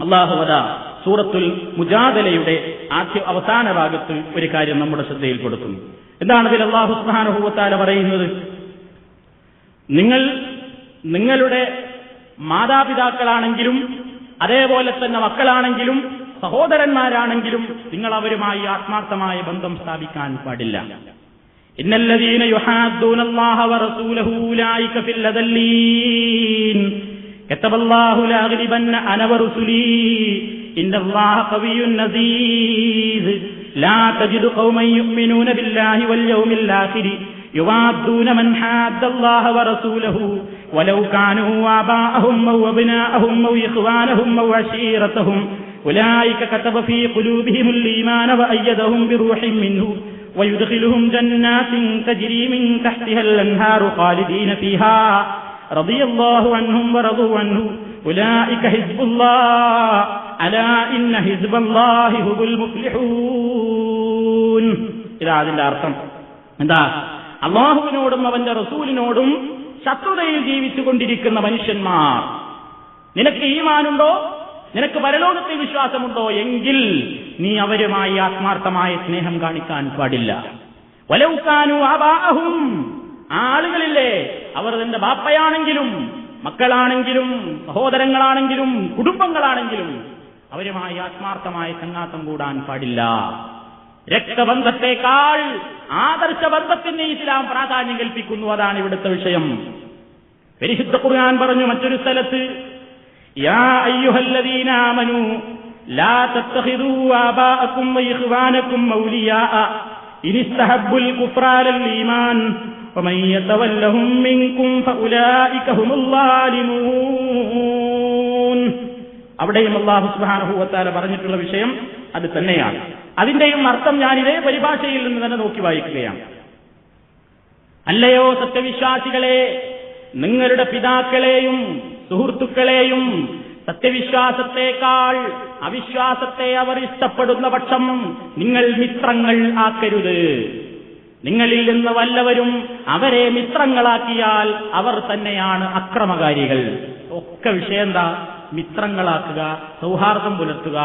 അല്ലാഹു സൂറത്തുൽ മുജാദലയുടെ അവസാന ഭാഗത്ത് ഒരു കാര്യം നമ്മുടെ ശ്രദ്ധയിൽ കൊടുക്കുന്നു. എന്താണ് ഇതിൽ അല്ലാഹു സുബ്ഹാനഹു വ തആല പറയുന്നത്? നിങ്ങളുടെ മാതാപിതാക്കളാണെങ്കിലും അതേപോലെ തന്നെ മക്കളാണെങ്കിലും സഹോദരന്മാരാണെങ്കിലും നിങ്ങൾ അവരുമായി ആത്മാർത്ഥമായ ബന്ധം സ്ഥാപിക്കാൻ പാടില്ല. ഇന്നല്ലദീന യുഹാദ്ദൂനല്ലാഹ വറസൂലഹു ഉലൈക ഫിൽ അദല്ലീൻ കതബല്ലാഹു ലാ ഗലിബന്ന അന വറുസുലി ഇന്നല്ലാഹ ഖവിയ്യുൻ നസീർ ലാ തജിദു ഖൗമൻ യുഅ്മിനൂന ബില്ലാഹി വൽ യൗമിൽ ആഖിർ യുവാദ്ദൂന മൻ ഹാദ്ദല്ലാഹ വറസൂലഹു വലൗ കാനൂ ആബാഅഹും ഔ അബ്നാഅഹും ഔ ഇഖ്വാനഹും ഔ അശീറതഹും ഉലൈക കതബ ഫീ ഖുലൂബിഹിമുൽ ഈമാന വഅയ്യദഹും ബിറൂഹിൻ മിൻഹു ويدخلهم جنات تجري من تحتها الأنهار خالدين فيها رضي الله عنهم ورضوا عنه أولئك حزب الله ألا إن حزب الله هم المفلحون. ഇതാ അതിന്റെ അർത്ഥം. എന്താ? അല്ലാഹുവിനോടും അവന്റെ റസൂലിനോടും ശത്രുതയിൽ ജീവിച്ചുകൊണ്ടിരിക്കുന്ന മനുഷ്യന്മാർ, നിനക്ക് ഈമാനുണ്ടോ, നിനക്ക് പരലോകത്തിൽ വിശ്വാസമുണ്ടോ എങ്കിൽ നീ അവരുമായി ആത്മാർത്ഥമായ സ്നേഹം കാണിക്കാൻ പാടില്ല. വലൗകാനു ആബാഅഹും, ആളുകളില്ലേ, അവർ തന്റെ ബാപ്പയാണെങ്കിലും മക്കളാണെങ്കിലും സഹോദരങ്ങളാണെങ്കിലും കുടുംബങ്ങളാണെങ്കിലും അവരുമായി ആത്മാർത്ഥമായ ചങ്ങാത്തം കൂടാൻ പാടില്ല. രക്തബന്ധത്തെക്കാൾ ആദർശ ബന്ധത്തിന് ഇസ്ലാം പ്രാധാന്യം കൽപ്പിക്കുന്നു. അതാണ് ഇവിടുത്തെ വിഷയം. പരിശുദ്ധ ഖുർആൻ പറഞ്ഞു മറ്റൊരു സ്ഥലത്ത്, യാ അയ്യുഹല്ലദീന ആമനൂ ലാ തത്തഖിദൂ ആബാഅക്കും വഇഖ്വാനക്കും ഔലിയാഅ ഇനിസ്തഹബ്ബുൽ കുഫ്ര അലൽ ഈമാൻ വമൻ യതവല്ലഹും മിൻകും ഫഉലൈക ഹുമുൽ ളാലിമൂൻ. അവിടെയും അല്ലാഹു സുബ്ഹാനഹു വ തആല പറഞ്ഞിട്ടുള്ള വിഷയം അത് തന്നെയാണ്. അതിന്റെയും അർത്ഥം ഞാൻ ഇതേ പരിഭാഷയിൽ നിന്ന് തന്നെ നോക്കി വായിക്കുകയാണ്. അല്ലയോ സത്യവിശ്വാസികളെ, നിങ്ങളുടെ പിതാക്കളെയും സുഹൃത്തുക്കളെയും സത്യവിശ്വാസത്തെക്കാൾ അവിശ്വാസത്തെ അവർ ഇഷ്ടപ്പെടുന്ന പക്ഷം നിങ്ങൾ മിത്രങ്ങൾ ആക്കരുത്. നിങ്ങളിൽ നിന്ന് വല്ലവരും അവരെ മിത്രങ്ങളാക്കിയാൽ അവർ തന്നെയാണ് അക്രമകാരികൾ. ഒക്കെ വിഷയം എന്താ? മിത്രങ്ങളാക്കുക, സൗഹാർദ്ദം പുലർത്തുക,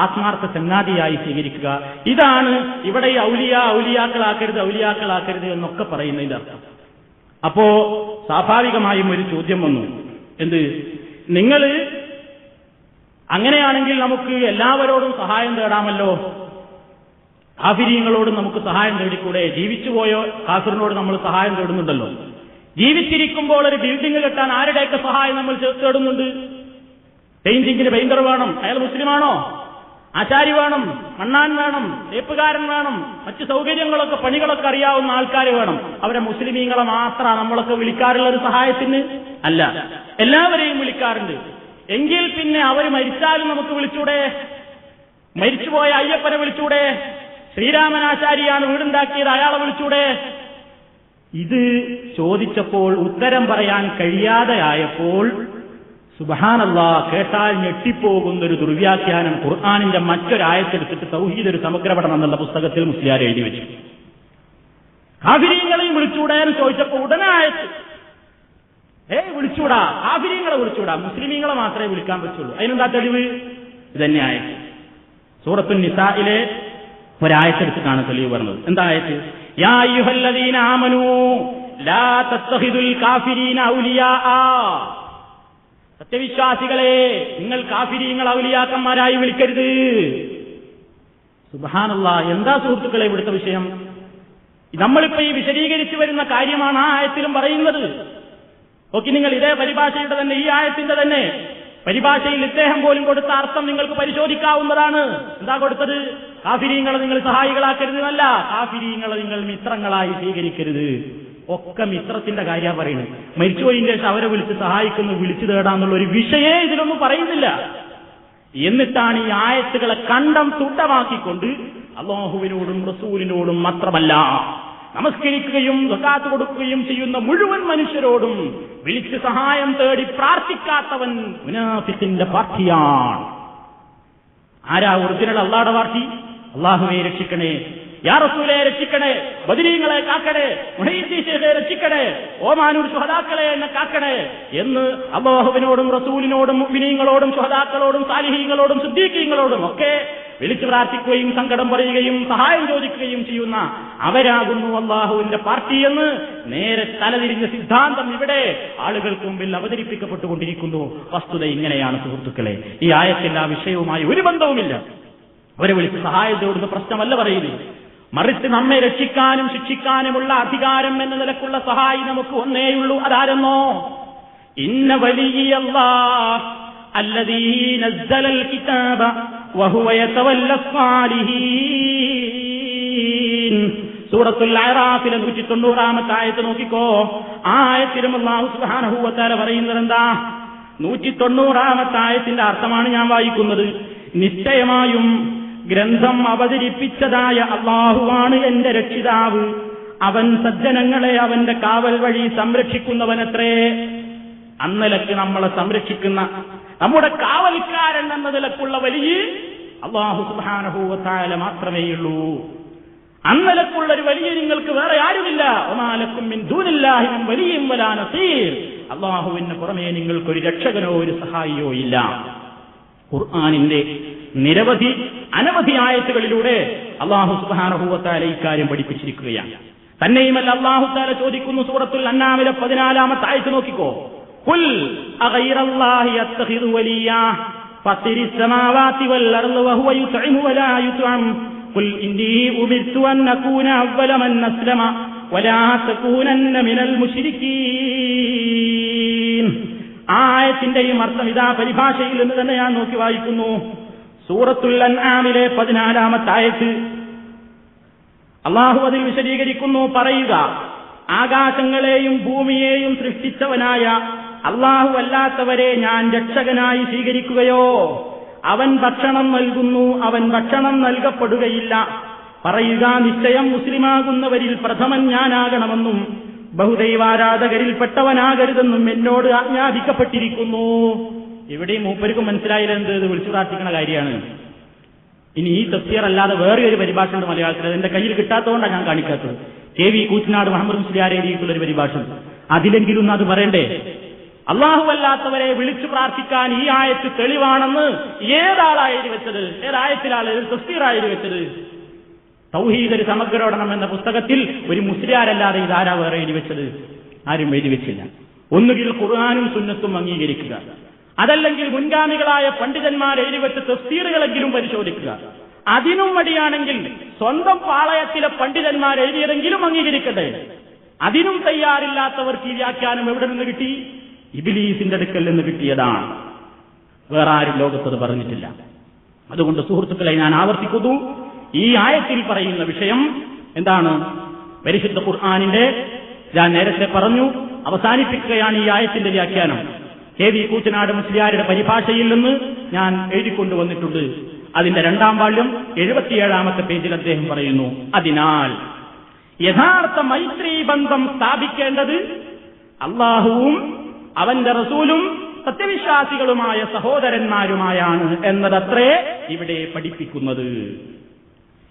ആത്മാർത്ഥ ചങ്ങാതിയായി സ്വീകരിക്കുക. ഇതാണ് ഇവിടെ ഔലിയാക്കളാക്കരുത് എന്നൊക്കെ പറയുന്നതിന്റെ അർത്ഥം. അപ്പോ സ്വാഭാവികമായും ഒരു ചോദ്യം വന്നു. എന്ത്? നിങ്ങൾ അങ്ങനെയാണെങ്കിൽ നമുക്ക് എല്ലാവരോടും സഹായം തേടാമല്ലോ. കാഫിരീങ്ങളോടും നമുക്ക് സഹായം തേടിക്കൂടെ? ജീവിച്ചുപോയോ കാഫിറിനോട് നമ്മൾ സഹായം തേടുന്നുണ്ടല്ലോ. ജീവിച്ചിരിക്കുമ്പോൾ ഒരു ബിൽഡിംഗ് കെട്ടാൻ ആരുടെയൊക്കെ സഹായം നമ്മൾ തേടുന്നുണ്ട്? പെയിന്റിങ്ങിന് പെയിന്റർ വേണം, അയാൾ മുസ്ലിമാണോ? ആശാരി വേണം, മണ്ണാൻ വേണം, തേപ്പുകാരൻ വേണം, മറ്റു സൗകര്യങ്ങളൊക്കെ പണികളൊക്കെ അറിയാവുന്ന ആൾക്കാർ വേണം. അവരെ മുസ്ലിമീങ്ങളെ മാത്രമാണ് നമ്മളൊക്കെ വിളിക്കാറുള്ളത് സഹായത്തിന്? അല്ല, എല്ലാവരെയും വിളിക്കാറുണ്ട്. എങ്കിൽ പിന്നെ അവർ മരിച്ചാലും നമുക്ക് വിളിച്ചൂടെ? മരിച്ചുപോയ അയ്യപ്പനെ വിളിച്ചൂടെ? ശ്രീരാമനാചാരിയാണ് വീടുണ്ടാക്കിയത്, അയാളെ വിളിച്ചൂടെ? ഇത് ചോദിച്ചപ്പോൾ ഉത്തരം പറയാൻ കഴിയാതെ ആയപ്പോൾ സുബ്ഹാനല്ലാഹ്, കേട്ടാൽ ഞെട്ടിപ്പോകുന്നൊരു ദുർവ്യാഖ്യാനം ഖുർആനിന്റെ മറ്റൊരായത്തെടുത്തിട്ട് തൗഹീദ് ഒരു സമഗ്ര പഠനം എന്നുള്ള പുസ്തകത്തിൽ മുസ്ലിയാർ എഴുതി വെച്ചു. കാഫിരീങ്ങളെയും വിളിച്ചൂടെ എന്ന് ചോദിച്ചപ്പോൾ ഉടനെ ആയത്ത്, വിളിച്ചൂടാ, കാഫിരീങ്ങളെ വിളിച്ചൂടാ, മുസ്ലിമീങ്ങളെ മാത്രമേ വിളിക്കാൻ പറ്റുള്ളൂ. അതിനെന്താ തെളിവ്? ഇതന്നെ ആയത്ത്. സൂറത്തുൻ നിസായിലെ ഒരായത്തെടുത്തിട്ടാണ് തെളിവ് പറഞ്ഞത്. എന്താ ആയത്ത്? യാ അയ്യുഹല്ലദീന ആമനൂ ലാ തത്തഖിദുൽ കാഫിരീന ഔലിയാഅ. സത്യവിശ്വാസികളെ, നിങ്ങൾ കാഫിരീങ്ങളെ ഔലിയാക്കന്മാരായി വിളിക്കരുത്. സുബ്ഹാനല്ലാഹ്, എന്താ സുഹൃത്തുക്കളെ ഇവിടുത്തെ വിഷയം? നമ്മളിപ്പോ ഈ വിശദീകരിച്ചു വരുന്ന കാര്യമാണ് ആ ആയത്തിലും പറയുന്നത്. ഓക്കെ, നിങ്ങൾ ഇതേ പരിഭാഷയുടെ തന്നെ, ഈ ആയത്തിന്റെ തന്നെ പരിഭാഷയിൽ ഇദ്ദേഹം പോലും കൊടുത്ത അർത്ഥം നിങ്ങൾക്ക് പരിശോധിക്കാവുന്നതാണ്. എന്താ കൊടുത്തത്? കാഫിരീങ്ങളെ നിങ്ങൾ സഹായികളാക്കരുതെന്നല്ല, കാഫിരീങ്ങളെ നിങ്ങൾ മിത്രങ്ങളായി സ്വീകരിക്കരുത്. ഒക്കെ മിത്രത്തിന്റെ കാര്യമാണ് പറയുന്നത്. മരിച്ചുപോയതിന്റെ ശേഷം അവരെ വിളിച്ച് സഹായിക്കുന്നു, വിളിച്ചു തേടാന്നുള്ള ഒരു വിഷയേ ഇതിലൊന്നും പറയുന്നില്ല. എന്നിട്ടാണ് ഈ ആയത്തുകളെ കണ്ടം തുണ്ടമാക്കിക്കൊണ്ട് അല്ലാഹുവിനോടും റസൂലിനോടും മാത്രമല്ല നമസ്കരിക്കുകയും സകാത്ത് കൊടുക്കുകയും ചെയ്യുന്ന മുഴുവൻ മനുഷ്യരോടും വിളിച്ച് സഹായം തേടി പ്രാർത്ഥിക്കാത്തവൻ മുനാഫിഖിന്റെ പാർട്ടിയാണ്. ആരാ ഒറിജിനൽ അള്ളാഹുടെ പാർട്ടി? അള്ളാഹുവെ രക്ഷിക്കണേ, യാ റസൂലേ രക്ഷിക്കണേ, ബദരീങ്ങളെ കാക്കണേ, മുഹയ്യിദ്ദീൻ ശൈഖെ രക്ഷിക്കണേ, ഓമാനൂർ ശുഹദാക്കളെ എന്നെ കാക്കണേ എന്ന് അല്ലാഹുവിനോടും റസൂലിനോടും മുഅ്മിനീങ്ങളോടും ശുഹദാക്കളോടും സാലിഹീങ്ങളോടും സിദ്ദീഖീങ്ങളോടും ഒക്കെ വിളിച്ചു പ്രാർത്ഥിക്കുകയും സങ്കടം പറയുകയും സഹായം ചോദിക്കുകയും ചെയ്യുന്ന അവരാകുന്നു അല്ലാഹുവിന്റെ പാർട്ടി എന്ന് നേരെ തലതിരിഞ്ഞ സിദ്ധാന്തം ഇവിടെ ആളുകൾക്ക് മുമ്പിൽ അവതരിപ്പിക്കപ്പെട്ടുകൊണ്ടിരിക്കുന്നു. വസ്തുത ഇങ്ങനെയാണ് സുഹൃത്തുക്കളെ. ഈ ആയത്തിൽ ആ വിഷയവുമായി ഒരു ബന്ധവുമില്ല. അവരെ വിളിച്ച് സഹായം തേടുന്ന പ്രശ്നമല്ല പറയുന്നത്. മറിച്ച് നമ്മെ രക്ഷിക്കാനും ശിക്ഷിക്കാനുമുള്ള അധികാരം എന്ന നിലക്കുള്ള സഹായി നമുക്ക് ഒന്നേയുള്ളൂ. അതാരെന്നോ? ഇന്ന വലിയല്ലാഹ് അല്ലദീ നസ്സലൽ കിതാബ വഹുവ യതവല്ലസ് സാലിഹീൻ. സൂറത്തുൽ അഅറാഫിലെ 190-ാമത്തെ ആയത്ത് നോക്കിക്കോ. ആ ആയത്തിലും അല്ലാഹു സുബ്ഹാനഹു വ തആല പറയുന്നത് എന്താ? 190-ാമത്തെ ആയത്തിന്റെ അർത്ഥമാണ് ഞാൻ വായിക്കുന്നത്. നിശ്ചയമായും ഗ്രന്ഥം അവതരിപ്പിച്ചതായ അല്ലാഹുവാണ് എന്റെ രക്ഷിതാവ്, അവൻ സജ്ജനങ്ങളെ അവന്റെ കാവൽ വഴി സംരക്ഷിക്കുന്നവനത്രേ. അന്നലക്ക് നമ്മളെ സംരക്ഷിക്കുന്ന നമ്മുടെ കാവൽക്കാരൻ എന്ന നിലക്കുള്ള വലിയ അല്ലാഹു സുബ്ഹാനഹു വ തആല മാത്രമേയുള്ളൂ. അന്നലക്കുള്ള ഒരു വലിയ നിങ്ങൾക്ക് വേറെ ആരുമില്ല. വമാ ലക്കും മിൻ ദൂനില്ലാഹി മിൻ വലിയ്യിൻ വലാ നസീർ. അല്ലാഹുവിന് പുറമേ നിങ്ങൾക്കൊരു രക്ഷകനോ ഒരു സഹായിയോ ഇല്ല. ഖുർആനിന്റെ അനവധി ആയത്തുകളിലൂടെ അല്ലാഹു സുബ്ഹാനഹു വ തആല ഇക്കാര്യം പഠിപ്പിച്ചിരിക്കുകയാണ്. തന്നെയുമല്ല അല്ലാഹു തആല ചോദിക്കുന്നു സൂറത്തുൽ അൻആമിലെ 14-ാമത്തെ ആയത്ത് നോക്കിക്കോ. ഖുൽ അഗൈറല്ലാഹി യത്തഖിദു വലിയ്യാ ഫത്തിരിസ് സമാവാതി വൽ അർള് വഹുവ യുത്ഇമു വലാ യുത്അം ഖുൽ ഇന്നി ഉമിർതു അൻ അകൂന അവ്വല മൻ അസ്ലമ വലാ തകൂനന്ന മിനൽ മുശ്രിക്കീൻ. ആയത്തിന്റെയും അർത്ഥം ഇതാ പരിഭാഷയിൽ നിന്ന് തന്നെ ഞാൻ നോക്കി വായിക്കുന്നു. സൂറത്തുൽ അൻആമിലെ 14-ാമത്തെ ആയത്ത് അല്ലാഹു അതിൽ വിശദീകരിക്കുന്നു. പറയുക, ആകാശങ്ങളെയും ഭൂമിയെയും സൃഷ്ടിച്ചവനായ അല്ലാഹു അല്ലാത്തവരെ ഞാൻ രക്ഷകനായി സ്വീകരിക്കുകയോ? അവൻ ഭക്ഷണം നൽകുന്നു, അവൻ ഭക്ഷണം നൽകപ്പെടുകയില്ല. പറയുക, നിശ്ചയം മുസ്ലിമാകുന്നവരിൽ പ്രഥമൻ ഞാനാകണമെന്നും ബഹുദൈവാരാധകരിൽപ്പെട്ടവനാകരുതെന്നും എന്നോട് ആജ്ഞാപിക്കപ്പെട്ടിരിക്കുന്നു. ഇവിടെയും മൂപ്പർക്കും മനസ്സിലായില്ല എന്ത് ഇത് വിളിച്ചു പ്രാർത്ഥിക്കുന്ന കാര്യമാണ്. ഇനി ഈ തഫ്സീർ അല്ലാതെ വേറെ ഒരു പരിഭാഷ ഉണ്ട് മലയാളത്തിൽ. അതെന്റെ കയ്യിൽ കിട്ടാത്തതുകൊണ്ടാണ് ഞാൻ കാണിക്കാത്തത്. KV കൂറ്റനാട് മുഹമ്മദ് മുസ്ലിയാർ എഴുതിയിട്ടുള്ള ഒരു പരിഭാഷ. അതിലെങ്കിലും അത് പറയണ്ടേ? അല്ലാഹു അല്ലാത്തവരെ വിളിച്ചു പ്രാർത്ഥിക്കാൻ ഈ ആയത്ത് തെളിവാണെന്ന് ഏതാളാണ് എഴുതി വെച്ചത്? ഏതായത്തിലാണ് തഫ്സീറാണ് എഴുതി വെച്ചത്? തൗഹീദ് ഒരു സമഗ്രോടണം എന്ന പുസ്തകത്തിൽ ഒരു മുസ്ലിയാരല്ലാതെ ഇതാരാ വേറെ എഴുതി വെച്ചത്? ആരും എഴുതി വെച്ചില്ല. ഒന്നുകിൽ ഖുർആനും സുന്നത്തും അംഗീകരിക്കുക, അതല്ലെങ്കിൽ മുൻഗാമികളായ പണ്ഡിതന്മാർ എഴുതിവെച്ച തഫ്സീറുകളെങ്കിലും പരിശോധിക്കുക. അതിനും മടിയാണെങ്കിൽ സ്വന്തം പാളയത്തിലെ പണ്ഡിതന്മാർ എഴുതിയതെങ്കിലും അംഗീകരിക്കട്ടെ. അതിനും തയ്യാറില്ലാത്തവർക്ക് ഈ വ്യാഖ്യാനം എവിടെ നിന്ന് കിട്ടി? ഇബ്ലീസിന്റെ അടുക്കൽ നിന്ന് കിട്ടിയതാണ്. വേറെ ആരും ലോകത്തത് പറഞ്ഞിട്ടില്ല. അതുകൊണ്ട് സുഹൃത്തുക്കളെ, ഞാൻ ആവർത്തിക്കുന്നു, ഈ ആയത്തിൽ പറയുന്ന വിഷയം എന്താണ്? പരിശുദ്ധ ഖുർആനിന്റെ, ഞാൻ നേരത്തെ പറഞ്ഞു, അവസാനിപ്പിക്കുകയാണ് ഈ ആയത്തിന്റെ വ്യാഖ്യാനം. KV കൂറ്റനാട് മുസ്ലിയാരുടെ പരിഭാഷയിൽ നിന്ന് ഞാൻ എഴുതിക്കൊണ്ടുവന്നിട്ടുണ്ട്. അതിന്റെ 2ാം വാള്യം 77ാമത്തെ പേജിൽ അദ്ദേഹം പറയുന്നു, അതിനാൽ യഥാർത്ഥ മൈത്രീ ബന്ധം സ്ഥാപിക്കേണ്ടത് അല്ലാഹുവും അവന്റെ റസൂലും സത്യവിശ്വാസികളുമായ സഹോദരന്മാരുമായാണ് എന്നതത്രേ ഇവിടെ പഠിപ്പിക്കുന്നത്.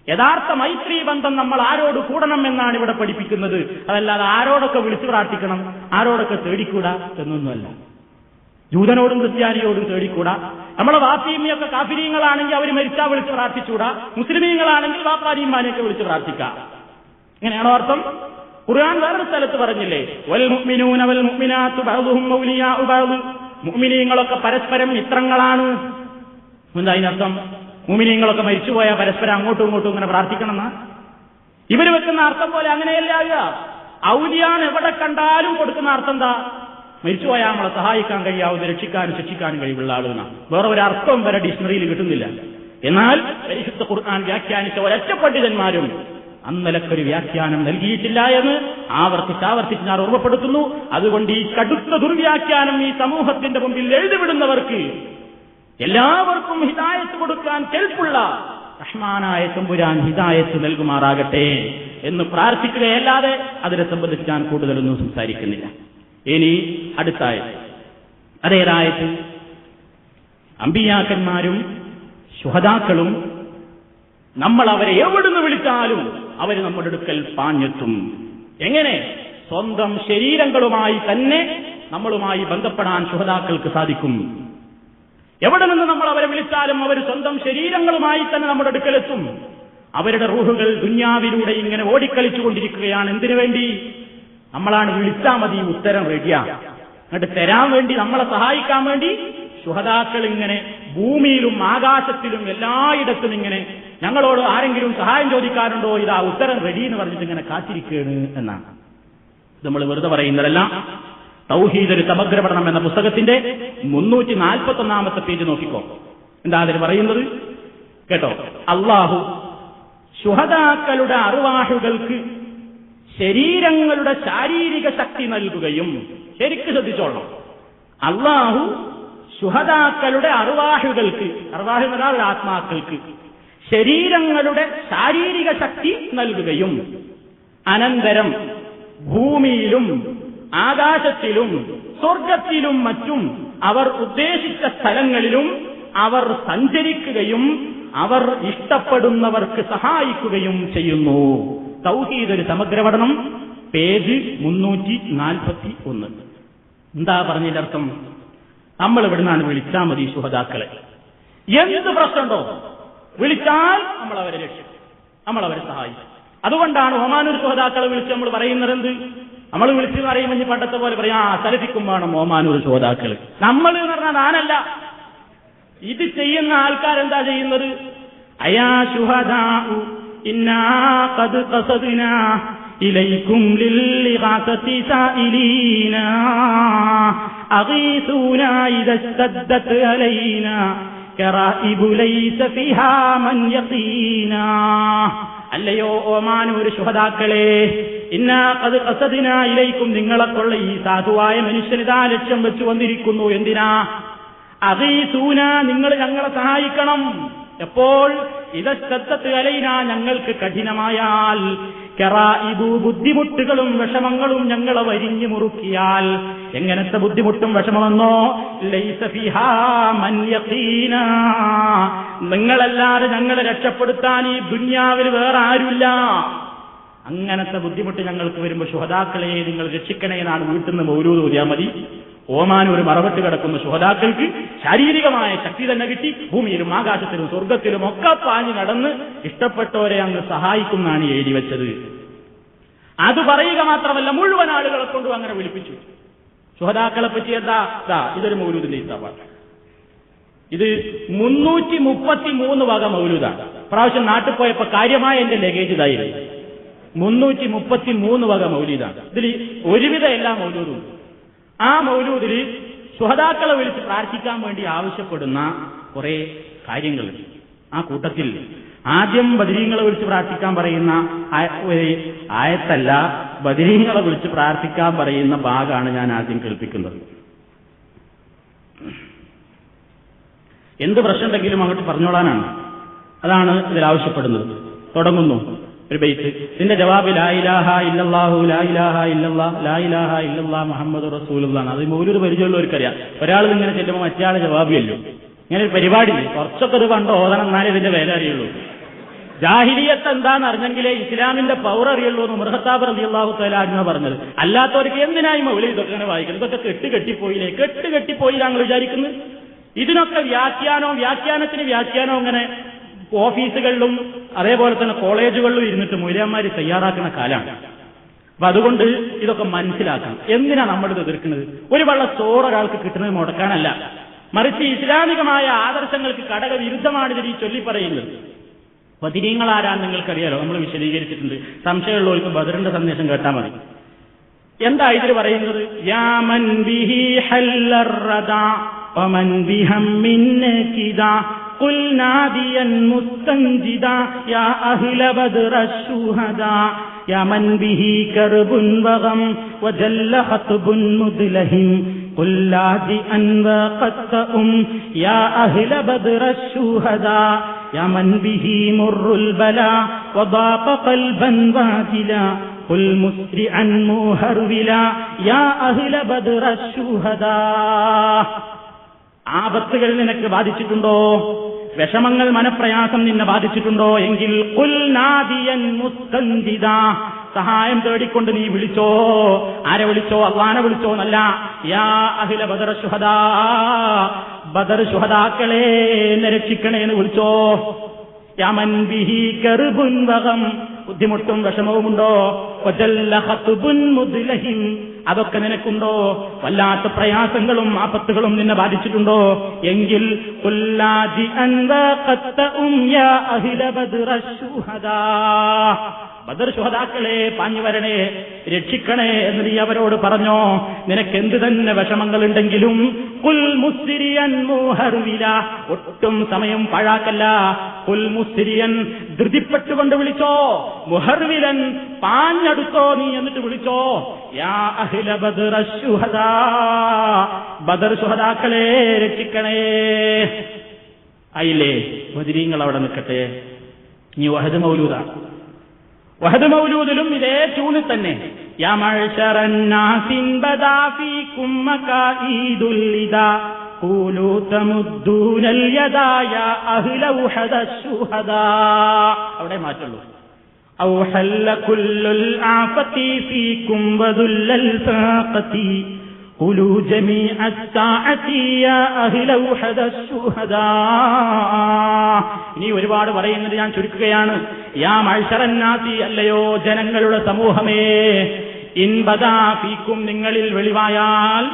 യഥാർത്ഥ മൈത്രീ ബന്ധം നമ്മൾ ആരോട് കൂടണം എന്നാണ് ഇവിടെ പഠിപ്പിക്കുന്നത്. അതല്ലാതെ ആരോടൊക്കെ വിളിച്ചു പ്രാർത്ഥിക്കണം, ആരോടൊക്കെ തേടിക്കൂടാ എന്നൊന്നുമല്ല. ജൂതനോടും ക്രിസ്ത്യാനിയോടും തേടിക്കൂടാ. നമ്മളെ വാപ്പീമിയൊക്കെ കാഫിരീങ്ങളാണെങ്കിൽ അവർ മരിച്ചാൽ വിളിച്ച് പ്രാർത്ഥിച്ചൂടാ. മുസ്ലിമീങ്ങളാണെങ്കിൽ വാപ്പാരിമാനെയൊക്കെ വിളിച്ച് പ്രാർത്ഥിക്കാം. ഇങ്ങനെയാണോ അർത്ഥം? ഖുർആൻ വേറൊരു സ്ഥലത്ത് പറഞ്ഞില്ലേ, വൽ മുഅ്മിനൂന വൽ മുഅ്മിനാത്തു ബഅ്ദുഹും ഔലിയാഉ ബഅ്ദ്, മുഅ്മിനീങ്ങളൊക്കെ പരസ്പരം മിത്രങ്ങളാണ്. എന്താ അതിനർത്ഥം? മുഅ്മിനീങ്ങളൊക്കെ മരിച്ചുപോയാൽ പരസ്പരം അങ്ങോട്ടും ഇങ്ങോട്ടും ഇങ്ങനെ പ്രാർത്ഥിക്കണമെന്നാ? ഇവര് വെക്കുന്ന അർത്ഥം പോലെ അങ്ങനെയല്ല ആവുക. ഔലിയാൻ എവിടെ കണ്ടാലും കൊടുക്കുന്ന അർത്ഥം എന്താ? മരിച്ചുപോയാൽ നമ്മളെ സഹായിക്കാൻ കഴിയാവുന്ന, രക്ഷിക്കാനും ശിക്ഷിക്കാനും കഴിവുള്ള ആളുകളാണ്. വേറെ ഒരു അർത്ഥം വരെ ഡിക്ഷണറിയിൽ കിട്ടുന്നില്ല. എന്നാൽ പരിശുദ്ധ ഖുർആൻ വ്യാഖ്യാനിച്ച ഒരൊറ്റ പണ്ഡിതന്മാരും അന്നലക്കൊരു വ്യാഖ്യാനം നൽകിയിട്ടില്ല എന്ന് ആവർത്തിച്ച് ഞാൻ ഓർമ്മപ്പെടുത്തുന്നു. അതുകൊണ്ട് ഈ കടുത്ത ദുർവ്യാഖ്യാനം ഈ സമൂഹത്തിന്റെ മുമ്പിൽ എഴുതിവിടുന്നവർക്ക് എല്ലാവർക്കും ഹിദായത്ത് കൊടുക്കാൻ കെൽപ്പുള്ള റഹ്മാനായ തമ്പുരാൻ ഹിദായത്ത് നൽകുമാറാകട്ടെ എന്ന് പ്രാർത്ഥിക്കുകയല്ലാതെ അതിനെ സംബന്ധിച്ച് ഞാൻ കൂടുതലൊന്നും സംസാരിക്കുന്നില്ല. ഇനി അടുത്തായത്, അതേതായത്? അമ്പിയാക്കന്മാരും ശുഹദാക്കളും നമ്മൾ അവരെ എവിടുന്ന് വിളിച്ചാലും അവർ നമ്മുടെ അടുക്കൽ പാഞ്ഞെത്തും. എങ്ങനെ? സ്വന്തം ശരീരങ്ങളുമായി തന്നെ നമ്മളുമായി ബന്ധപ്പെടാൻ ശുഹദാക്കൾക്ക് സാധിക്കും. എവിടെ നിന്ന് നമ്മൾ അവരെ വിളിച്ചാലും അവർ സ്വന്തം ശരീരങ്ങളുമായി തന്നെ നമ്മുടെ അടുക്കലെത്തും. അവരുടെ റൂഹുകൾ ദുന്യാവിലൂടെ ഇങ്ങനെ ഓടിക്കളിച്ചുകൊണ്ടിരിക്കുകയാണ്. എന്തിനു വേണ്ടി? നമ്മളാണ് വിളിച്ചാൽ മതി, ഉത്തരം റെഡിയാ. എന്നിട്ട് തരാൻ വേണ്ടി, നമ്മളെ സഹായിക്കാൻ വേണ്ടി ശുഹദാക്കൾ ഇങ്ങനെ ഭൂമിയിലും ആകാശത്തിലും എല്ലായിടത്തും ഇങ്ങനെ ഞങ്ങളോട് ആരെങ്കിലും സഹായം ചോദിക്കാറുണ്ടോ, ഇതാ ഉത്തരം റെഡി എന്ന് പറഞ്ഞിട്ട് ഇങ്ങനെ കാത്തിരിക്കുകയാണ് എന്നാണ്. നമ്മൾ വെറുതെ പറയുന്നതല്ല. തൗഹീദ് ഒരു സമഗ്ര പഠനം എന്ന പുസ്തകത്തിന്റെ 341ാമത്തെ പേജ് നോക്കിക്കോ. എന്താ അതിന് പറയുന്നത് കേട്ടോ? അല്ലാഹു ശുഹദാക്കളുടെ അർവാഹുകൾക്ക് ശരീരങ്ങളുടെ ശാരീരിക ശക്തി നൽകുകയും, ശരിക്ക് ശ്രദ്ധിച്ചോളണം, അല്ലാഹു ശുഹദാക്കളുടെ അർവാഹുകൾക്ക്, അർവാഹു എന്ന ആത്മാക്കൾക്ക് ശരീരങ്ങളുടെ ശാരീരിക ശക്തി നൽകുകയും അനന്തരം ഭൂമിയിലും ആകാശത്തിലും സ്വർഗത്തിലും മറ്റും അവർ ഉദ്ദേശിച്ച സ്ഥലങ്ങളിലും അവർ സഞ്ചരിക്കുകയും അവർ ഇഷ്ടപ്പെടുന്നവർക്ക് സഹായിക്കുകയും ചെയ്യുന്നു. തൗഹീദ് ഒരു സമഗ്ര പഠനം, പേജ് 341. എന്താ പറഞ്ഞതിന്റെ അർത്ഥം? നമ്മൾ ഇവിടുന്നാണ് വിളിച്ചാൽ മതി ശുഹദാക്കളെ. എന്ത് പ്രശ്നമുണ്ടോ വിളിച്ചാൽ നമ്മൾ അവരെ രക്ഷിക്കും, നമ്മൾ അവരെ സഹായിക്കും. അതുകൊണ്ടാണ് ഒമാനൂർ ശുഹദാക്കളെ വിളിച്ച് നമ്മൾ പറയുന്നത്. എന്ത് നമ്മൾ വിളിച്ചു പറയുമ്പോൾ പണ്ടത്തെ പോലെ പറയാ സലഫിക്കും വേണം ഒമാനൂർ ശുഹദാക്കൾ. നമ്മൾ എന്ന് പറഞ്ഞാൽ ഞാനല്ല, ഇത് ചെയ്യുന്ന ആൾക്കാരെന്താ ചെയ്യുന്നത്? അയാ ശുഹദാഉ ഇന്നാ ഖദ് ഖസദ്നാ ഇലൈക്കും ലിൽഇഗാസതി സായിലീനാ അഗീസൂനാ ഇദസ്തദ്ദത് അലൈനാ കറാഇബു ലൈസ ഫിഹാ മൻ യഖീനാ. അല്ലയോ ഓമാനൂർ ശുഹദാക്കളെ, ഇന്നാ ഖദ് ഖസദ്നാ ഇലൈക്കും, നിങ്ങളെക്കൊള്ള ഈ സാധുവായ മനുഷ്യനിതാ ലക്ഷ്യം വെച്ച് വന്നിരിക്കുന്നു. എന്തിനാ? അഗീസൂന, നിങ്ങൾ ഞങ്ങളെ സഹായിക്കണം. എപ്പോൾ? ഇദസ്തദ്ദത് അലൈനാ, ഞങ്ങൾക്ക് കഠിനമായാൽ, കറാഇബു, ബുദ്ധിമുട്ടുകളും വിഷമങ്ങളും ഞങ്ങളെ വരിഞ്ഞു മുറുക്കിയാൽ. എങ്ങനത്തെ ബുദ്ധിമുട്ടും വിഷമമെന്നോ? ലൈസ ഫിഹാ മൻ യഖീനാ, നിങ്ങളല്ലാതെ ഞങ്ങളെ രക്ഷപ്പെടുത്താൻ ഈ ദുനിയാവിൽ വേറെ ആരുമില്ല. അങ്ങനത്തെ ബുദ്ധിമുട്ട് ഞങ്ങൾക്ക് വരുമ്പോൾ ശുഹദാക്കളെ നിങ്ങൾ രക്ഷിക്കണേ എന്നാണ് വീട്ടിൽ നിന്ന് മൗലൂദ് ഓതിയാൽ മതി. ഓമാനൂർ മറവിട്ട് കിടക്കുന്ന ശുഹദാക്കൾക്ക് ശാരീരികമായ ശക്തി തന്നെ കിട്ടി. ഭൂമിയിലും ആകാശത്തിലും സ്വർഗത്തിലും ഒക്കെ പാഞ്ഞു നടന്ന് ഇഷ്ടപ്പെട്ടവരെ അങ്ങ് സഹായിക്കുന്നാണ് എഴുതി വെച്ചത്. അത് പറയുക മാത്രമല്ല, മുഴുവൻ ആളുകളെ കൊണ്ടും അങ്ങനെ വിളിപ്പിച്ചു. ശുഹദാക്കളെ പറ്റി എന്താ? ഇതൊരു മൗലൂദിന്റെ ഇസ്താബാണ്. ഇത് 333 വക മൗലൂദാണ്. പ്രാവശ്യം നാട്ടിൽ പോയപ്പോ കാര്യമായ എന്റെ ലഗേജ് ഇതായിരുന്നു. 333 വക മൗലൂദാണ്. ഇതിൽ ഒരുവിധ എല്ലാ മൗലൂദും. ആ മൗലൂദിൽ ശുഹദാക്കളെ വിളിച്ച് പ്രാർത്ഥിക്കാൻ വേണ്ടി ആവശ്യപ്പെടുന്ന കുറെ കാര്യങ്ങളുണ്ട്. ആ കൂട്ടത്തിൽ ആദ്യം ബദരീങ്ങളെ വിളിച്ച് പ്രാർത്ഥിക്കാൻ പറയുന്ന ആയത്തല്ല, ബദരീങ്ങളെ വിളിച്ച് പ്രാർത്ഥിക്കാൻ പറയുന്ന ഭാഗമാണ് ഞാൻ ആദ്യം കേൾപ്പിക്കുന്നത്. എന്ത് പ്രശ്നമുണ്ടെങ്കിലും അങ്ങോട്ട് പറഞ്ഞോളാനാണ്. അതാണ് ഇതിൽ ആവശ്യപ്പെടുന്നത്. തുടങ്ങുന്നു ഒരു ബൈത്ത്. ഇതിന്റെ ജവാബ് ലാ ഇലാഹ ഇല്ലല്ലാഹു ലാ ഇലാഹ ഇല്ലല്ലാഹ് ലാ ഇലാഹ ഇല്ലല്ലാഹ് മുഹമ്മദുർ റസൂലുള്ളാഹ്. അത് മൗലൂദ് പരിചയമുള്ളവർക്കറിയാം. ഒരാൾ ഇങ്ങനെ ചെല്ലുമ്പോൾ മറ്റേ ജവാബിയല്ലോ. ഇങ്ങനെ ഒരു പരിപാടി കുറച്ചൊക്കെ ഇത് കണ്ട് ഓതണം, എന്നാലേ ഇതിന്റെ വില അറിയുള്ളൂ. ജാഹിലിയത്ത് എന്താന്ന് അറിഞ്ഞെങ്കിലേ ഇസ്ലാമിന്റെ പവർ അറിയുള്ളൂ എന്ന് ഉമർ ഖത്താബ് റളിയല്ലാഹു തആല അൻഹു പറഞ്ഞത്. അല്ലാത്തവർക്ക് എന്തിനായി മൗലൂദ് ഇതൊക്കെ ഇങ്ങനെ വായിക്കുന്നത്? ഇതൊക്കെ കെട്ടുകെട്ടിപ്പോയില്ലേ? കെട്ടുകെട്ടിപ്പോയി ഞങ്ങൾ വിചാരിക്കുന്നത്. ഇതിനൊക്കെ വ്യാഖ്യാനത്തിന് വ്യാഖ്യാനം അങ്ങനെ ഓഫീസുകളിലും അതേപോലെ തന്നെ കോളേജുകളിലും ഇരുന്നിട്ട് മൗലവിമാര് തയ്യാറാക്കുന്ന കാലാണ്. അപ്പൊ അതുകൊണ്ട് ഇതൊക്കെ മനസ്സിലാക്കണം. എന്തിനാ നമ്മളിത് എതിർക്കുന്നത്? ഒരു വള്ള ചോറ് ഒരാൾക്ക് കിട്ടുന്നത് മുടക്കാനല്ല, മറിച്ച് ഇസ്ലാമികമായ ആദർശങ്ങൾക്ക് കടകവിരുദ്ധമാണ് ഇതിൽ ഈ ചൊല്ലി പറയുന്നത്. ബദരീങ്ങൾ ആരാന്ന് നിങ്ങൾക്കറിയാലോ, നമ്മൾ വിശദീകരിച്ചിട്ടുണ്ട്. സംശയമുള്ളവർക്ക് ബദറിന്റെ സന്ദേശം കേട്ടാൽ മതി. എന്താ ഇതിൽ പറയുന്നത്? യാമൻ ബിഹി ഹല്ലർറദാ വമൻ ബിഹമ്മിൻ നകിദാ ഖുൽ നാദിയൻ മുസ്തൻജിദാ യാ അഹ്ല ബദ്റശ്ശുഹദാ യാമൻ ബിഹി കർബുൻ വഗം വജല്ല ഖത്ബുൻ മുദ്ലഹിം ഖുൽ ലാദിഅൻ വഖത്തഉം യാ അഹ്ല ബദ്റശ്ശുഹദാ യാമൻ ബിഹി മുർറുൽ ബലാ വദാഖ ഖൽബൻ വാജിലാ ഖുൽ മുസ്രിഅൻ മുഹർവിലാ യാ അഹ്ല ബദ്റശ്ശുഹദാ. ആപത്തുകൾ നിനക്ക് ബാധിച്ചിട്ടുണ്ടോ? വിഷമങ്ങൾ, മനപ്രയാസം നിന്നെ ബാധിച്ചിട്ടുണ്ടോ? എങ്കിൽ ഖുൽ നാദിയൻ മുസ്തൻജിദാ, സഹായം തേടിക്കൊണ്ട് നീ വിളിച്ചോ. ആരെ വിളിച്ചോ? അല്ലാഹനെ വിളിച്ചോ എന്നല്ല. യാ അഹ്ല ബദർ ശുഹദാ, ബദർ ശുഹദാക്കളെ എന്നെ രക്ഷിക്കണേ എന്ന് വിളിച്ചോ. യമൻ ബിഹി കർബുൻ വഗം, ബുദ്ധിമുട്ടും വിഷമവുമുണ്ടോ? വജല്ല ഖത്ബുൻ മുദ്ലഹിം, അതൊക്കെ നിനക്കുണ്ടോ? വല്ലാത്ത പ്രയാസങ്ങളും ആപത്തുകളും നിന്നെ ബാധിച്ചിട്ടുണ്ടോ? എങ്കിൽ ഖുല്ലാദി അൻവഖത്തഉം യാ അഹ്ല ബദ്റശ്ശുഹദാ, ബദർ ശുഹദാക്കളെ പാഞ്ഞു വരണേ, രക്ഷിക്കണേ എന്ന് നീ അവരോട് പറഞ്ഞോ. നിനക്കെന്ത് തന്നെ വിഷമങ്ങളുണ്ടെങ്കിലും ഖുൽ മുസ്രിയൻ മുഹർവില, ഒട്ടും സമയം പാഴാക്കല്ല. ഖുൽ മുസ്രിയൻ, ധൃതിപ്പെട്ടുകൊണ്ട് വിളിച്ചോ. മുഹർവിലൻ, പാഞ്ഞടുത്തോ നീ എന്നിട്ട് വിളിച്ചോ. യാ അഹ്ല ബദ്റശ്ശുഹദാ, ബദർ ശുഹദാക്കളെ രക്ഷിക്കണേ. ആയില്ലേ? ബദരീങ്ങൾ അവിടെ നിൽക്കട്ടെ. നീ വഹദ് മൗലൂദാ. വഹദ് മൗലൂദിലും ഇതേ ട്യൂണിൽ തന്നെ യാ മഅ്ശറൻ നാസിൻ ബദാ ഫീകും മകായിദുൽ ലിദാ ഖൂലൂ തമുദ്ദൂനൽ യദാ യാ അഹ്ല വഹദശ്ശുഹദാ. അവിടെ മാറ്റുള്ളൂ. ഔ ഹല്ല കുല്ലുൽ ആഫതി ഫീകും വദുല്ലൽ ഫാഖതി ഖുലൂ ജമീഅസ് സാഅതി യാ അഹ്ല വഹദശ്ശുഹദാ. ഇനി ഒരുപാട് പറയുന്നത് ഞാൻ ചുരുക്കുകയാണ്. യാ മഅ്ശറൻ നാസി, അല്ലയോ ജനങ്ങളുടെ സമൂഹമേ, ഇൻ ബദാ ഫീകും, നിങ്ങളിൽ വെളിവായാൽ,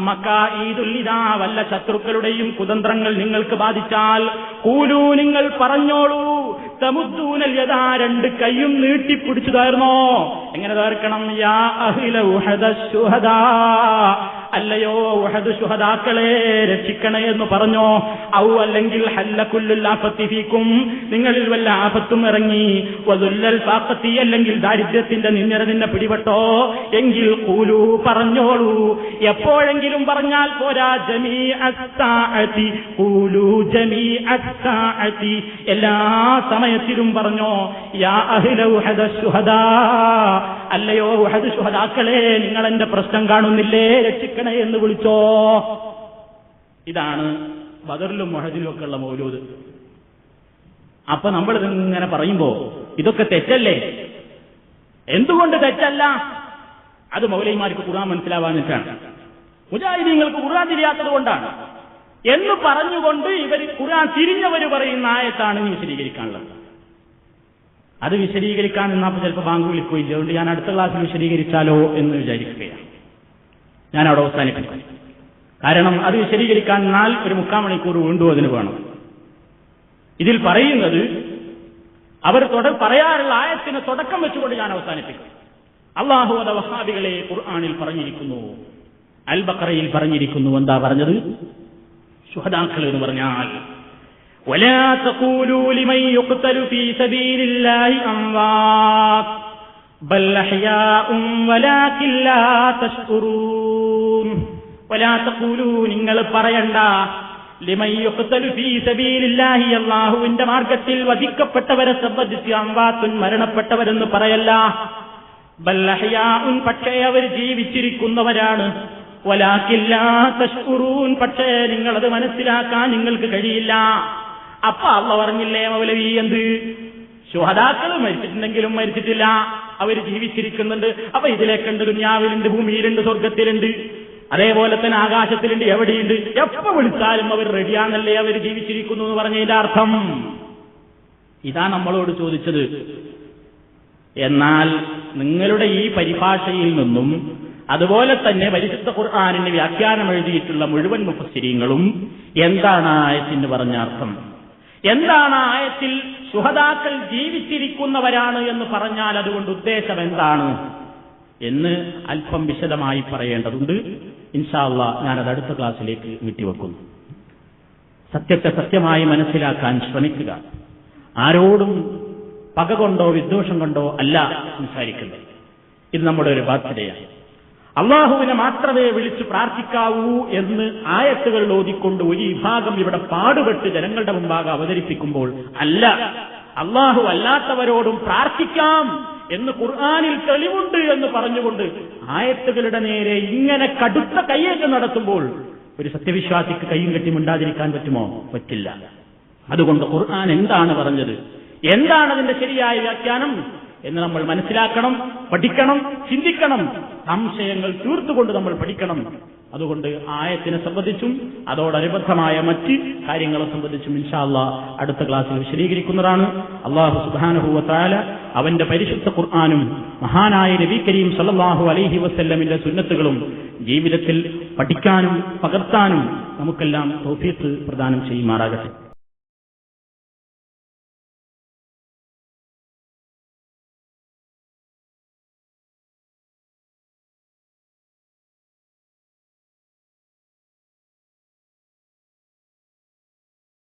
മകായിദുൽ ലിദാ, വല്ല ശത്രുക്കളുടെയും കുതന്ത്രങ്ങൾ നിങ്ങൾക്ക് ബാധിച്ചാൽ, ഖൂലൂ, നിങ്ങൾ പറഞ്ഞോളൂ, തമുദ്ദൂനൽ യദാ, രണ്ട് കൈയും നീട്ടിപ്പിടിച്ചു തേർന്നോ. എങ്ങനെ തേർക്കണം? യാ അഹ്ല വഹദശ്ശുഹദാ, അല്ലയോ വഹദ് ശുഹദാക്കളെ രക്ഷിക്കണേ എന്ന് പറഞ്ഞോ. ഔ അല്ലെങ്കിൽ ഹല്ല കുല്ലുൽ ആഫത്തി ഫീകും, നിങ്ങളിൽ വല്ല ആപത്തും ഇറങ്ങി. വദുല്ലൽ ഫാഖത്തി, അല്ലെങ്കിൽ ദാരിദ്ര്യത്തിന്റെ നിന്ദന നിന്നെ പിടിപെട്ടോ. എങ്കിൽ ഖൂലൂ, പറഞ്ഞോളൂ. എപ്പോഴെങ്കിലും പറഞ്ഞാൽ പോരാ. ജമീഅസ് സാഅതി, ഖൂലൂ ജമീഅസ് സാഅതി, എല്ലാ സമയത്തിലും പറഞ്ഞോ. യാ അഹ്ല വഹദശ്ശുഹദാ, അല്ലയോ വഹദ് ശുഹദാക്കളെ, നിങ്ങൾ എന്റെ പ്രശ്നം കാണുന്നില്ലേ, രക്ഷിക്കണേ എന്ന് വിളിച്ചോ. ഇതാണ് ബദറിലും മുഹദിലും ഒക്കെ ഉള്ള മൗലൂദ്. അപ്പൊ നമ്മൾ ഇതിങ്ങനെ പറയുമ്പോ ഇതൊക്കെ തെറ്റല്ലേ? എന്തുകൊണ്ട് തെറ്റല്ല? അത് മൗലവിമാർക്ക് ഖുർആൻ മനസ്സിലാവാനിട്ടാണ്, മുജാഹിദീങ്ങൾക്ക് ഖുർആൻ തിരിയാത്തത് കൊണ്ടാണ് എന്ന് പറഞ്ഞുകൊണ്ട് ഇവർ ഖുർആൻ തിരിഞ്ഞവർ പറയുന്ന ആയത്താണ് വിശദീകരിക്കാനുള്ളത്. അത് വിശദീകരിക്കാൻ നിന്നപ്പോൾ ചിലപ്പോൾ ബാങ്ക് വിളിക്കുകയില്ല. അതുകൊണ്ട് ഞാൻ അടുത്ത ക്ലാസ്സിൽ വിശദീകരിച്ചാലോ എന്ന് വിചാരിക്കുകയാണ്. ഞാൻ അവിടെ അവസാനിപ്പിക്കും. കാരണം അത് വിശദീകരിക്കാൻ 1/4 മണിക്കൂർ വീണ്ടും അതിന് വേണം. ഇതിൽ പറയുന്നത് അവർ പറയാറുള്ള ആയത്തിന് തുടക്കം വെച്ചുകൊണ്ട് ഞാൻ അവസാനിപ്പിക്കും. അല്ലാഹു അത് വഹാബികളെ ഖുർആനിൽ പറഞ്ഞിരിക്കുന്നു, അൽ ബഖറയിൽ പറഞ്ഞിരിക്കുന്നു. എന്താ പറഞ്ഞത്? ശുഹദാക്കൾ എന്ന് പറഞ്ഞാൽ വലാ തഖൂലൂ ലിമൻ യുഖ്തലു ഫീ സബീലില്ലാഹി അംവാത് ബൽ അഹ്യാഉൻ വലാകിൻ ലാ തശ്കുറൂൻ. വലാ തഖൂലൂ, നിങ്ങൾ പറയണ്ട, ലിമൻ യുഖ്തലു ഫീ സബീലില്ലാഹി, അല്ലാഹുവിന്റെ മാർഗ്ഗത്തിൽ വധിക്കപ്പെട്ടവരെ സംബന്ധിച്ച് അംവാത്തുൻ, മരണപ്പെട്ടവരെന്ന് പറയല്ല. ബൽ അഹ്യാഉൻ, പക്ഷേ അവർ ജീവിച്ചിരിക്കുന്നവരാണ്. വലാകിൻ ലാ തശ്കുറൂൻ, പക്ഷേ നിങ്ങളത് മനസ്സിലാക്കാൻ നിങ്ങൾക്ക് കഴിയില്ല. അപ്പൊ അള്ളാഹു പറഞ്ഞില്ലേ മൗലവി, എന്ത് ശുഹദാക്കൾ മരിച്ചിട്ടുണ്ടെങ്കിലും മരിച്ചിട്ടില്ല, അവർ ജീവിച്ചിരിക്കുന്നുണ്ട്. അപ്പൊ ഇതിലേക്കുണ്ട്, ദുനിയാവിലുണ്ട്, ഭൂമിയിലുണ്ട്, സ്വർഗത്തിലുണ്ട്, അതേപോലെ തന്നെ ആകാശത്തിലുണ്ട്, എവിടെയുണ്ട്, എപ്പോ വിളിച്ചാലും അവർ റെഡിയാണല്ലേ, അവർ ജീവിച്ചിരിക്കുന്നു എന്ന് പറഞ്ഞതിന്റെ അർത്ഥം ഇതാ നമ്മളോട് ചോദിച്ചത്. എന്നാൽ നിങ്ങളുടെ ഈ പരിഭാഷയിൽ നിന്നും അതുപോലെ തന്നെ പരിശുദ്ധ ഖുർആനിന് വ്യാഖ്യാനം എഴുതിയിട്ടുള്ള മുഴുവൻ മുഫസ്സിരീങ്ങളും എന്താണ് ആയത്തിന് പറഞ്ഞ അർത്ഥം, എന്താണ് ആയത്തിൽ ശുഹദാക്കൾ ജീവിച്ചിരിക്കുന്നവരാണ് എന്ന് പറഞ്ഞാൽ അതുകൊണ്ട് ഉദ്ദേശം എന്താണ് എന്ന് അല്പം വിശദമായി പറയേണ്ടതുണ്ട്. ഇൻഷാ അല്ലാഹ് ഞാനത് അടുത്ത ക്ലാസ്സിലേക്ക് നീട്ടിവെക്കുന്നു. സത്യത്തെ സത്യമായി മനസ്സിലാക്കാൻ ശ്രമിക്കുക. ആരോടും പക കൊണ്ടോ വിദ്വേഷം കൊണ്ടോ അല്ല സംസാരിക്കുന്നത്. ഇത് നമ്മുടെ ഒരു ബാധ്യതയാണ്. അള്ളാഹുവിനെ മാത്രമേ വിളിച്ച് പ്രാർത്ഥിക്കാവൂ എന്ന് ആയത്തുകൾ ഓതിക്കൊണ്ട് ഒരു വിഭാഗം ഇവിടെ പാടുപെട്ട് ജനങ്ങളുടെ മുമ്പാകെ അവതരിപ്പിക്കുമ്പോൾ അല്ല, അള്ളാഹു അല്ലാത്തവരോടും പ്രാർത്ഥിക്കാം എന്ന് ഖുർആനിൽ തെളിവുണ്ട് എന്ന് പറഞ്ഞുകൊണ്ട് ആയത്തുകളുടെ നേരെ ഇങ്ങനെ കടുത്ത കയ്യേറ്റം നടത്തുമ്പോൾ ഒരു സത്യവിശ്വാസിക്ക് കയ്യും കെട്ടി മിണ്ടാതിരിക്കാൻ പറ്റുമോ? പറ്റില്ല. അതുകൊണ്ട് ഖുർആൻ എന്താണ് പറഞ്ഞത്, എന്താണ് അതിന്റെ ശരിയായ വ്യാഖ്യാനം എന്ന് നമ്മൾ മനസ്സിലാക്കണം, പഠിക്കണം, ചിന്തിക്കണം. സംശയങ്ങൾ തീർത്തുകൊണ്ട് നമ്മൾ പഠിക്കണം. അതുകൊണ്ട് ആയത്തിനെ സംബന്ധിച്ചും അതോടനുബന്ധമായ മറ്റ് കാര്യങ്ങളെ സംബന്ധിച്ചും ഇൻഷാ അല്ലാഹ് അടുത്ത ക്ലാസ്സിൽ വിശദീകരിക്കുന്നതാണ്. അല്ലാഹു സുബ്ഹാനഹു വ തആല അവന്റെ പരിശുദ്ധ ഖുർആനും മഹാനായ നബി കരീം സല്ലല്ലാഹു അലൈഹി വസല്ലമിന്റെ സുന്നത്തുകളും ജീവിതത്തിൽ പഠിക്കാനും പകർത്താനും നമുക്കെല്ലാം തൗഫീഖ് പ്രദാനം ചെയ്യുമാറാകട്ടെ.